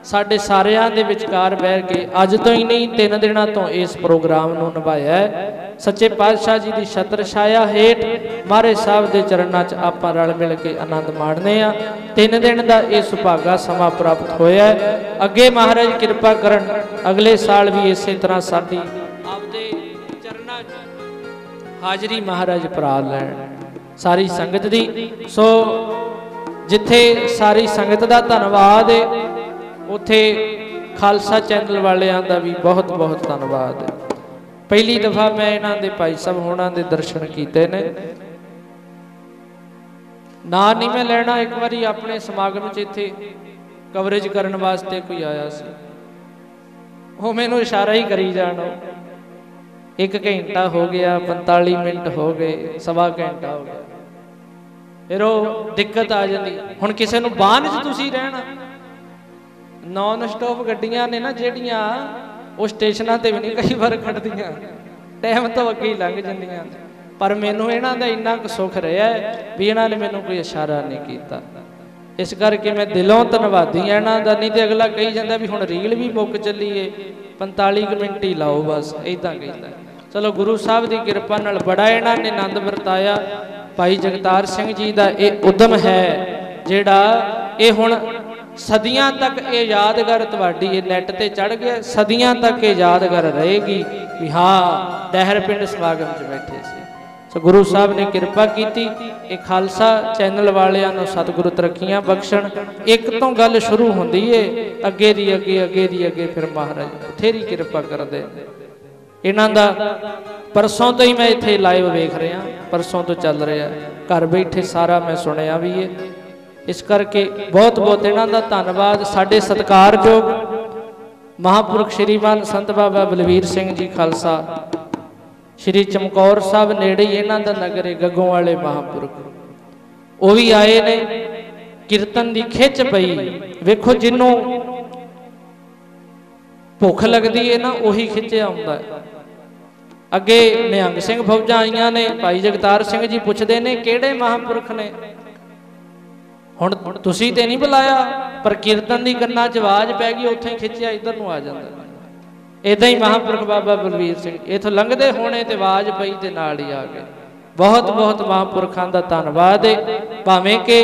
साडे सारियां दे विचकार बैठ के अज तो ही नहीं 3 दिनों तो इस प्रोग्राम नूं निभाया है। सच्चे पातशाह जी की छत्र छाया हेठ महाराज साहब के चरणों च आपां रल मिल के आनंद माणने आ। 3 दिन का यह सुभागा समा प्राप्त होया है। अगे महाराज कृपा करन अगले साल भी इस तरह साडी आपदे चरणों च हाजरी महाराज भरा लैण सारी संगत दी। सो जिथे सारी संगत का धन्नवाद है उत्थे खालसा चैनल वालियां दा भी बहुत बहुत धन्नवाद है। पहली दफा मैं इन्हां दे भाई साहब होणां दे दर्शन कीते ने ना नहीं मैं लेना। एक बारी अपने समागम च इत्थे कवरेज करने वास्ते कोई आया सी वो मैनूं इशारा ही करी जाण 1 घंटा हो गया 45 मिनट हो गए 1.25 घंटा हो गया फिर वो दिक्कत आ जाती। हुण किसी नूं बाहन च तुसीं रहना नॉन स्टॉप गड्डियां ने ना ਜਿਹੜੀਆਂ ਉਹ ਸਟੇਸ਼ਨਾਂ ਤੇ ਵੀ नहीं कई बार खड़दियां टाइम तो अगे ही लंघ ਜਾਂਦੀਆਂ पर मैनूं इन्हां दा इन्ना कुछ सुख रहा है भी इन्हां ने मैनूं कोई इशारा नहीं किया। इस करके मैं दिलों धन्नवादी हाँ इन्हां दा। नहीं तो अगला कही जाता भी हुण रील भी मुक चली है 45 मिनट ही लाओ बस इदां कहता। चलो गुरु साहब की किरपा नाल बड़ा इन्हां ने आनंद वरताया। भाई जगतार सिंह जी का यह उद्यम है जिहड़ा ये हुण सदियां तक ये यादगार तुहाडी ये नैट ते चढ़ गया सदियां तक ये यादगार रहेगी भी हाँ डहर पिंड समागम च बैठे सी। सो गुरु साहब ने कृपा की ये खालसा चैनल वालियां नूं सतगुरु तरक्कियां बख्शण। एक तो गल शुरू होंदी है अगे दी अगे अगे दी अगे फिर महाराज बथेरी कृपा करदे। इन्हां दा परसों तो ही मैं इत्थे लाइव वेख रहा परसों तो चल रहा घर बैठे सारा मैं सुनिया भी है। इस करके बहुत बहुत इन्हां दा धन्नवाद। साडे सत्कारयोग महापुरुष श्रीमान संत बाबा बलवीर सिंह जी खालसा श्री चमकौर साहब नेड़े इन्हां दा नगर है गग्गों वाले महापुरुष वो भी आए ने। कीर्तन की खिच पई वेखो जिन्हों भुख लगती है ना उही खिंचे आउंदा है। अगे निहंग सिंह फौजां आईयां ने भाई जगतार सिंह जी पुछदे ने किहड़े महापुरुष ने ਹੁਣ ਤੁਸੀਂ ਤੇ ਨਹੀਂ ਬੁਲਾਇਆ, ਪਰ ਕੀਰਤਨ ਦੀ ਕੰਨਾਂ 'ਚ ਆਵਾਜ਼ ਪੈ ਗਈ, ਉੱਥੇ ਹੀ ਖਿੱਚਿਆ ਇੱਧਰ ਨੂੰ ਆ ਜਾਂਦਾ। ਇੱਦਾਂ ਹੀ ਮਹਾਂਪੁਰਖ ਬਾਬਾ ਬਲਵੀਰ ਸਿੰਘ ਇੱਥੋਂ ਲੰਘਦੇ ਹੋਣੇ ਤੇ ਆਵਾਜ਼ ਪਈ ਤੇ ਨਾਲ ਹੀ ਆ ਗਏ। ਬਹੁਤ ਬਹੁਤ ਮਹਾਂਪੁਰਖਾਂ ਦਾ ਧੰਨਵਾਦ ਹੈ। ਭਾਵੇਂ ਕਿ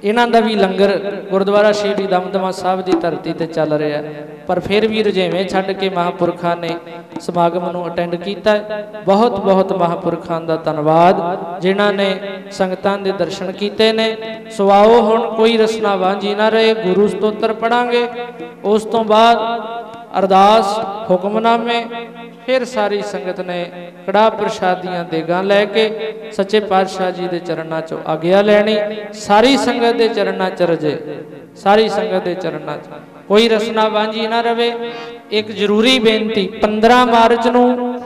ਇਹਨਾਂ ਦਾ ਵੀ ਲੰਗਰ ਗੁਰਦੁਆਰਾ ਸ਼੍ਰੀ ਦਮਦਮਾ ਸਾਹਿਬ ਦੀ ਧਰਤੀ ਤੇ ਚੱਲ ਰਿਹਾ, ਪਰ ਫਿਰ ਵੀ ਰੁਝੇਵੇਂ ਛੱਡ ਕੇ ਮਹਾਂਪੁਰਖਾਂ ਨੇ ਸਮਾਗਮ ਨੂੰ ਅਟੈਂਡ ਕੀਤਾ। ਬਹੁਤ ਬਹੁਤ ਮਹਾਂਪੁਰਖਾਂ ਦਾ ਧੰਨਵਾਦ ਜਿਨ੍ਹਾਂ ਨੇ ਸੰਗਤਾਂ ਦੇ ਦਰਸ਼ਨ ਕੀਤੇ ਨੇ। ਸੋ ਆਓ ਹੁਣ ਕੋਈ ਰਸਨਾ ਵਾਂਝੀ ਨਾ ਰਹੇ, ਗੁਰੂ ਸਤੋਤਰ ਪੜਾਂਗੇ, ਉਸ ਤੋਂ ਬਾਅਦ ਅਰਦਾਸ ਹੁਕਮਨਾਮੇ, ਫਿਰ ਸਾਰੀ ਸੰਗਤ ਨੇ ਕੜਾਹ ਪ੍ਰਸ਼ਾਦੀਆਂ ਦੇਗਾਂ ਲੈ ਕੇ ਸੱਚੇ ਪਾਤਸ਼ਾਹ ਜੀ ਦੇ ਚਰਨਾਂ 'ਚੋਂ ਆਗਿਆ ਲੈਣੀ। ਸਾਰੀ ਸੰਗਤ ਦੇ ਚਰਨਾਂ 'ਚ ਰਜੇ, ਸਾਰੀ ਸੰਗਤ ਦੇ ਚਰਨਾਂ 'ਚ ਕੋਈ ਰਸਨਾ ਵਾਂਝੀ ਨਾ ਰਵੇ। ਇੱਕ ਜ਼ਰੂਰੀ ਬੇਨਤੀ, 15 ਮਾਰਚ ਨੂੰ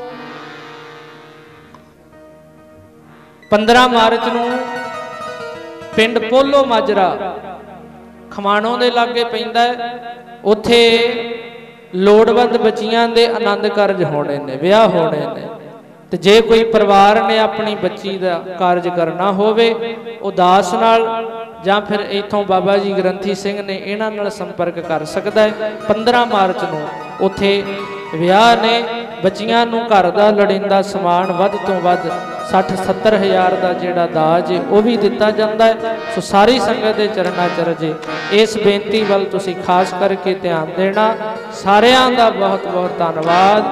ਪਿੰਡ ਪੋਲੋ ਮਾਜਰਾ ਖਮਾਣੋਂ ਦੇ ਲਾਗੇ ਪੈਂਦਾ ਹੈ, ਉੱਥੇ ਲੋੜਵੰਦ ਬੱਚੀਆਂ ਦੇ ਆਨੰਦ ਕਾਰਜ ਹੋਣੇ ਨੇ, ਵਿਆਹ ਹੋਣੇ ਨੇ। ਤੇ ਜੇ ਕੋਈ ਪਰਿਵਾਰ ਨੇ ਆਪਣੀ ਬੱਚੀ ਦਾ ਕਾਰਜ ਕਰਨਾ ਹੋਵੇ, ਉਹ ਦਾਸ ਨਾਲ ਜਾਂ ਫਿਰ ਇੱਥੋਂ ਬਾਬਾ ਜੀ ਗ੍ਰੰਥੀ ਸਿੰਘ ਨੇ ਇਹਨਾਂ ਨਾਲ ਸੰਪਰਕ ਕਰ ਸਕਦਾ ਹੈ। 15 ਮਾਰਚ ਨੂੰ ਉੱਥੇ ਵਿਆਹ ਨੇ। ਬੱਚੀਆਂ ਨੂੰ ਘਰ ਦਾ ਲੋੜੀਂਦਾ ਸਮਾਨ ਵੱਧ ਤੋਂ ਵੱਧ 60-70 ਹਜ਼ਾਰ ਦਾ ਜਿਹੜਾ ਦਾਜ ਹੈ ਉਹ ਵੀ ਦਿੱਤਾ ਜਾਂਦਾ ਹੈ। ਸੋ ਸਾਰੀ ਸੰਗਤ ਦੇ ਚਰਨਾਂ 'ਚ ਰਜੇ। ਇਸ ਬੇਨਤੀ ਵੱਲ ਤੁਸੀਂ ਖਾਸ ਕਰਕੇ ਧਿਆਨ ਦੇਣਾ। ਸਾਰਿਆਂ ਦਾ ਬਹੁਤ ਬਹੁਤ ਧੰਨਵਾਦ।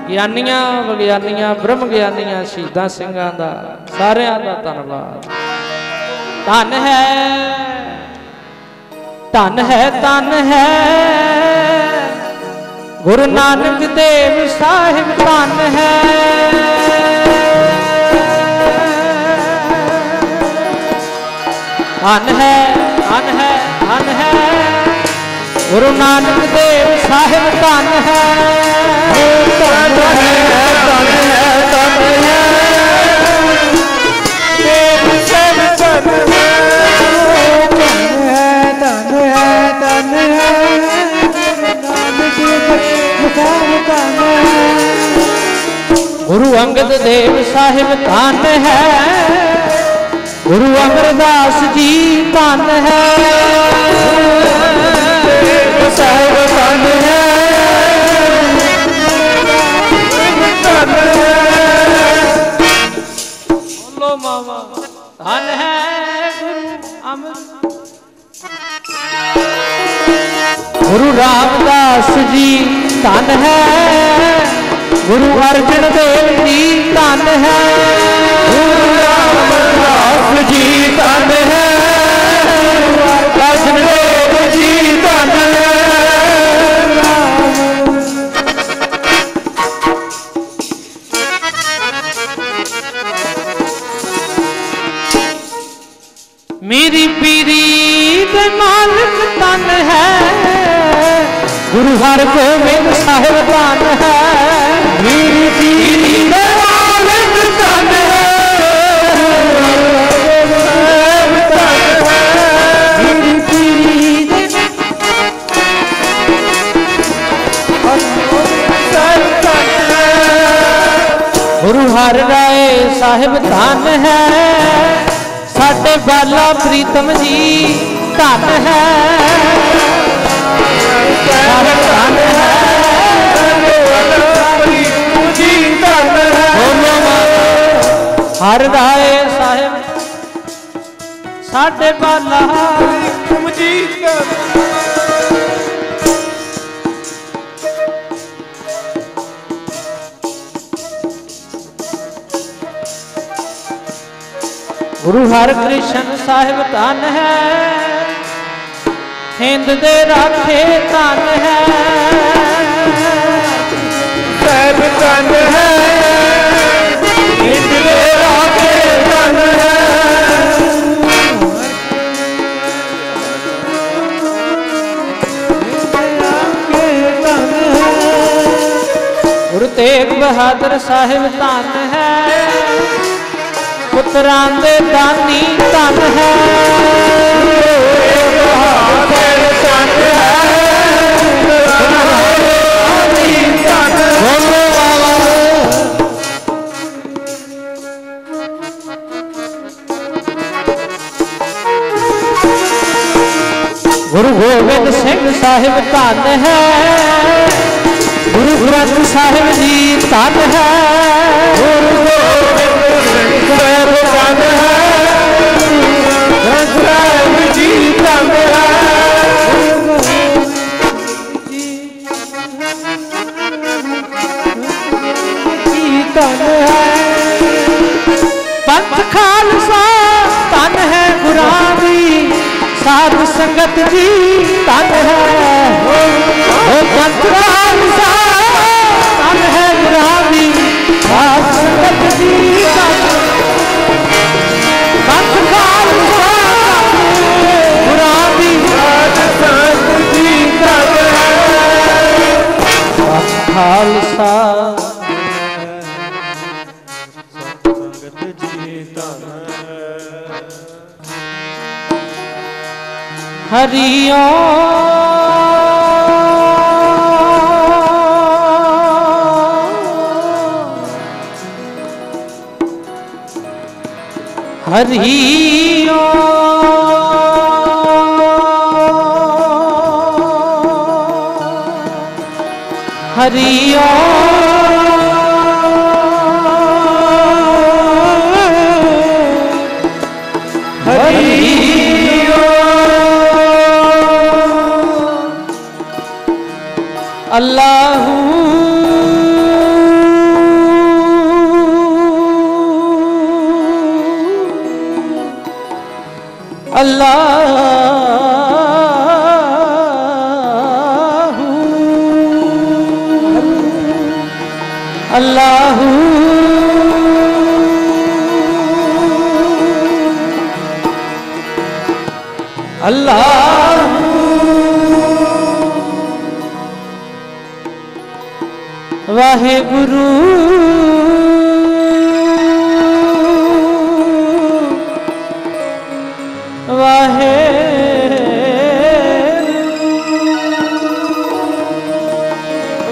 ਗਿਆਨੀਆਂ ਵਿਗਿਆਨੀਆਂ ਬ੍ਰਹਮ ਗਿਆਨੀਆਂ ਸ਼ਹੀਦਾਂ ਸਿੰਘਾਂ ਦਾ ਸਾਰਿਆਂ ਦਾ ਧੰਨਵਾਦ। ਧੰਨ ਹੈ, ਧੰਨ ਹੈ, ਧੰਨ ਹੈ ਗੁਰੂ ਨਾਨਕ ਦੇਵ ਸਾਹਿਬ, ਧੰਨ ਹੈ। ਧੰਨ ਹੈ, ਧੰਨ ਹੈ, ਧੰਨ ਹੈ ਗੁਰੂ ਨਾਨਕ ਦੇਵ ਸਾਹਿਬ, ਧੰਨ ਹੈ। ਧੰਨ ਹੈ, ਧੰਨ ਹੈ, ਧੰਨ ਹੈ ਦੇਵ ਸਾਹਿਬ, ਧੰਨ ਹੈ। ਧੰਨ ਹੈ, ਧੰਨ ਹੈ ਗੁਰੂ ਅੰਗਦ ਦੇਵ ਸਾਹਿਬ, ਧੰਨ ਹੈ। ਗੁਰੂ ਅਮਰਦਾਸ ਜੀ, ਧੰਨ ਹੈ। ਦੇਵ ਸਾਹਿਬ, ਧੰਨ ਹੈ, ਧੰਨ ਹੈ। ਬੋਲੋ ਮਾਵਾ, ਧੰਨ ਹੈ ਗੁਰੂ ਅਮਰ। ਗੁਰੂ ਰਾਮਦਾਸ ਜੀ, ਧੰਨ ਹੈ। ਗੁਰੂ ਅਰਜਨ ਦੇਵ ਜੀ, ਧੰਨ ਹੈ। ਗੁਰੂ ਰਾਮਦਾਸ ਜੀ, ਧੰਨ ਹੈ। ਅਰਜਨ ਦੇਵ ਜੀ, ਧੰਨ ਹੈ। ਮੇਰੀ ਪੀਰੀ ਦੇ ਮਾਲਕ, ਧੰਨ ਹੈ। ਗੁਰੂ ਹਰਗੋਬਿੰਦ ਸਾਹਿਬ, ਧੰਨ ਹੈ। ਮੇਰੀ ਪੀਰੀ ਦੇ ਮਾਲਕ, ਧੰਨ ਹੈ। ਮੇਰੀ ਪੀਰੀ ਦੇ ਗੁਰੂ ਹਰਿ ਰਾਏ ਸਾਹਿਬ, ਧੰਨ ਹੈ। ਸਾਡੇ ਬਾਲਾ ਪ੍ਰੀਤਮ ਜੀ, ਧੰਨ ਹੈ। ਧੰਨ ਹੈ ਜੀ, ਧੰਨ ਹੈ। ਹਰਿ ਰਾਏ ਸਾਹਿਬ ਸਾਡੇ ਬਾਲਾ ਪ੍ਰੀਤਮ ਜੀ, ਗੁਰੂ ਹਰਿਕ੍ਰਿਸ਼ਨ ਸਾਹਿਬ, ਧੰਨ ਹੈ। ਹਿੰਦ ਦੇ ਰਾਖੇ, ਧੰਨ ਹੈ। ਸਾਹਿਬ, ਧੰਨ ਹੈ। ਹਿੰਦ ਦੇ ਰਾਖੇ, ਧੰਨ ਹੈ। ਗੁਰੂ ਤੇਗ ਬਹਾਦਰ ਸਾਹਿਬ, ਧੰਨ ਹੈ। ਪੁੱਤਰਾਂ ਦੇ ਦਾਨੀ, ਧੰਨ ਹੈ। ਧੰਨ ਹੈ। ਗੋਬਿੰਦ ਸਾਹਿਬ ਧਨ ਹੈ, ਗੁਰੂ ਗ੍ਰੰਥ ਸਾਹਿਬ ਜੀ ਧਨ ਹੈ, ਗੁਰੂ ਗੋਬਿੰਦ ਸਾਹਿਬ ਧਨ ਹੈ, ਗ੍ਰੰਥ ਸਾਹਿਬ ਜੀ ਧਨ ਹੈ, ਧਨ ਹੈ, ਪੰਥ ਖਾਲਸਾ ਧਨ ਹੈ, ਗੁਰਾਂ ਦੀ ਸਾਧ ਸੰਗਤ ਜੀ ਧਨ ਹੈ, ਉਹ ਪੰਥ ਖਾਲਸਾ ਧਨ ਹੈ, ਗੁਰਾਂ ਦੀ ਸਾਧ ਸੰਗਤ ਜੀ ਧਨ, ਪੰਥ ਖਾਲਸਾ ਗੁਰਾਂ ਦੀ ਸਾਧ ਸੰਗਤ ਜੀ ਧਨ ਹੈ, ਪੰਥ ਖਾਲਸਾ ਹਰੀ ਓਮ ਹਰੀ ਓਮ ਹਰੀ ਓਮ ਹਰੀ अल्लाहू अल्लाहू अल्लाहू अल्लाहू वाहेगुरु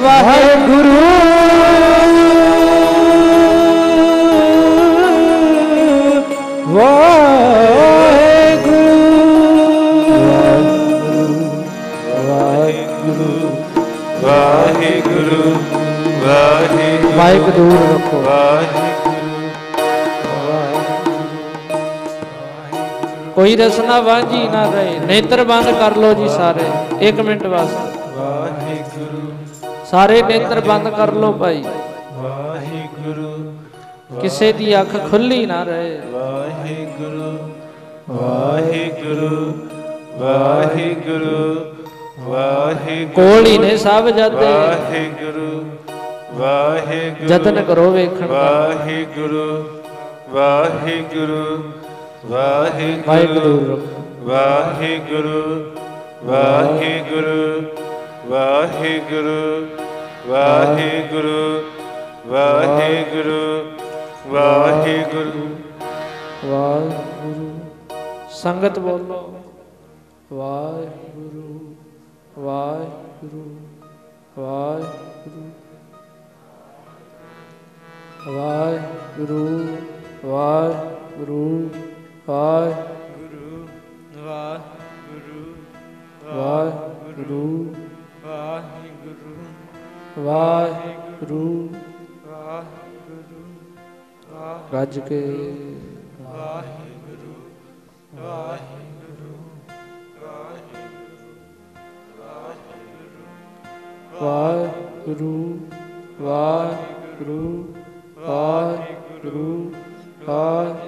वाहेगुरु माइक दूर रखो। कोई रसना वांझी ना रहे, नेत्र बंद कर लो जी सारे, 1 मिनट वास्ते सारे नेत्र बंद कर लो भाई, किसी दी अख खुली ना रहे। वाहिगुरु वाहिगुरु वाहिगुरु वाहिगुरु कोल ही ने सब जाते। वाहिगुरु वाहिगुरु जतन करो वेखण दा। वाहिगुरु वाहिगुरु वाहिगुरु वाहिगुरु वाहिगुरु वाहिगुरु वाहिगुरु वाहिगुरु वाहिगुरु वाहिगुरु संगत बोलो वाहिगुरु वाहिगुरु वाहिगुरु वाहिगुरु वाहिगुरु वाहिगुरु वाहिगुरु वाहिगुरु वाहिगुरु वाहिगुरु गज के वाहिगुरु वाहिगुरु वाहिगुरु वाहिगुरु वाहिगुरु वाहिगुरु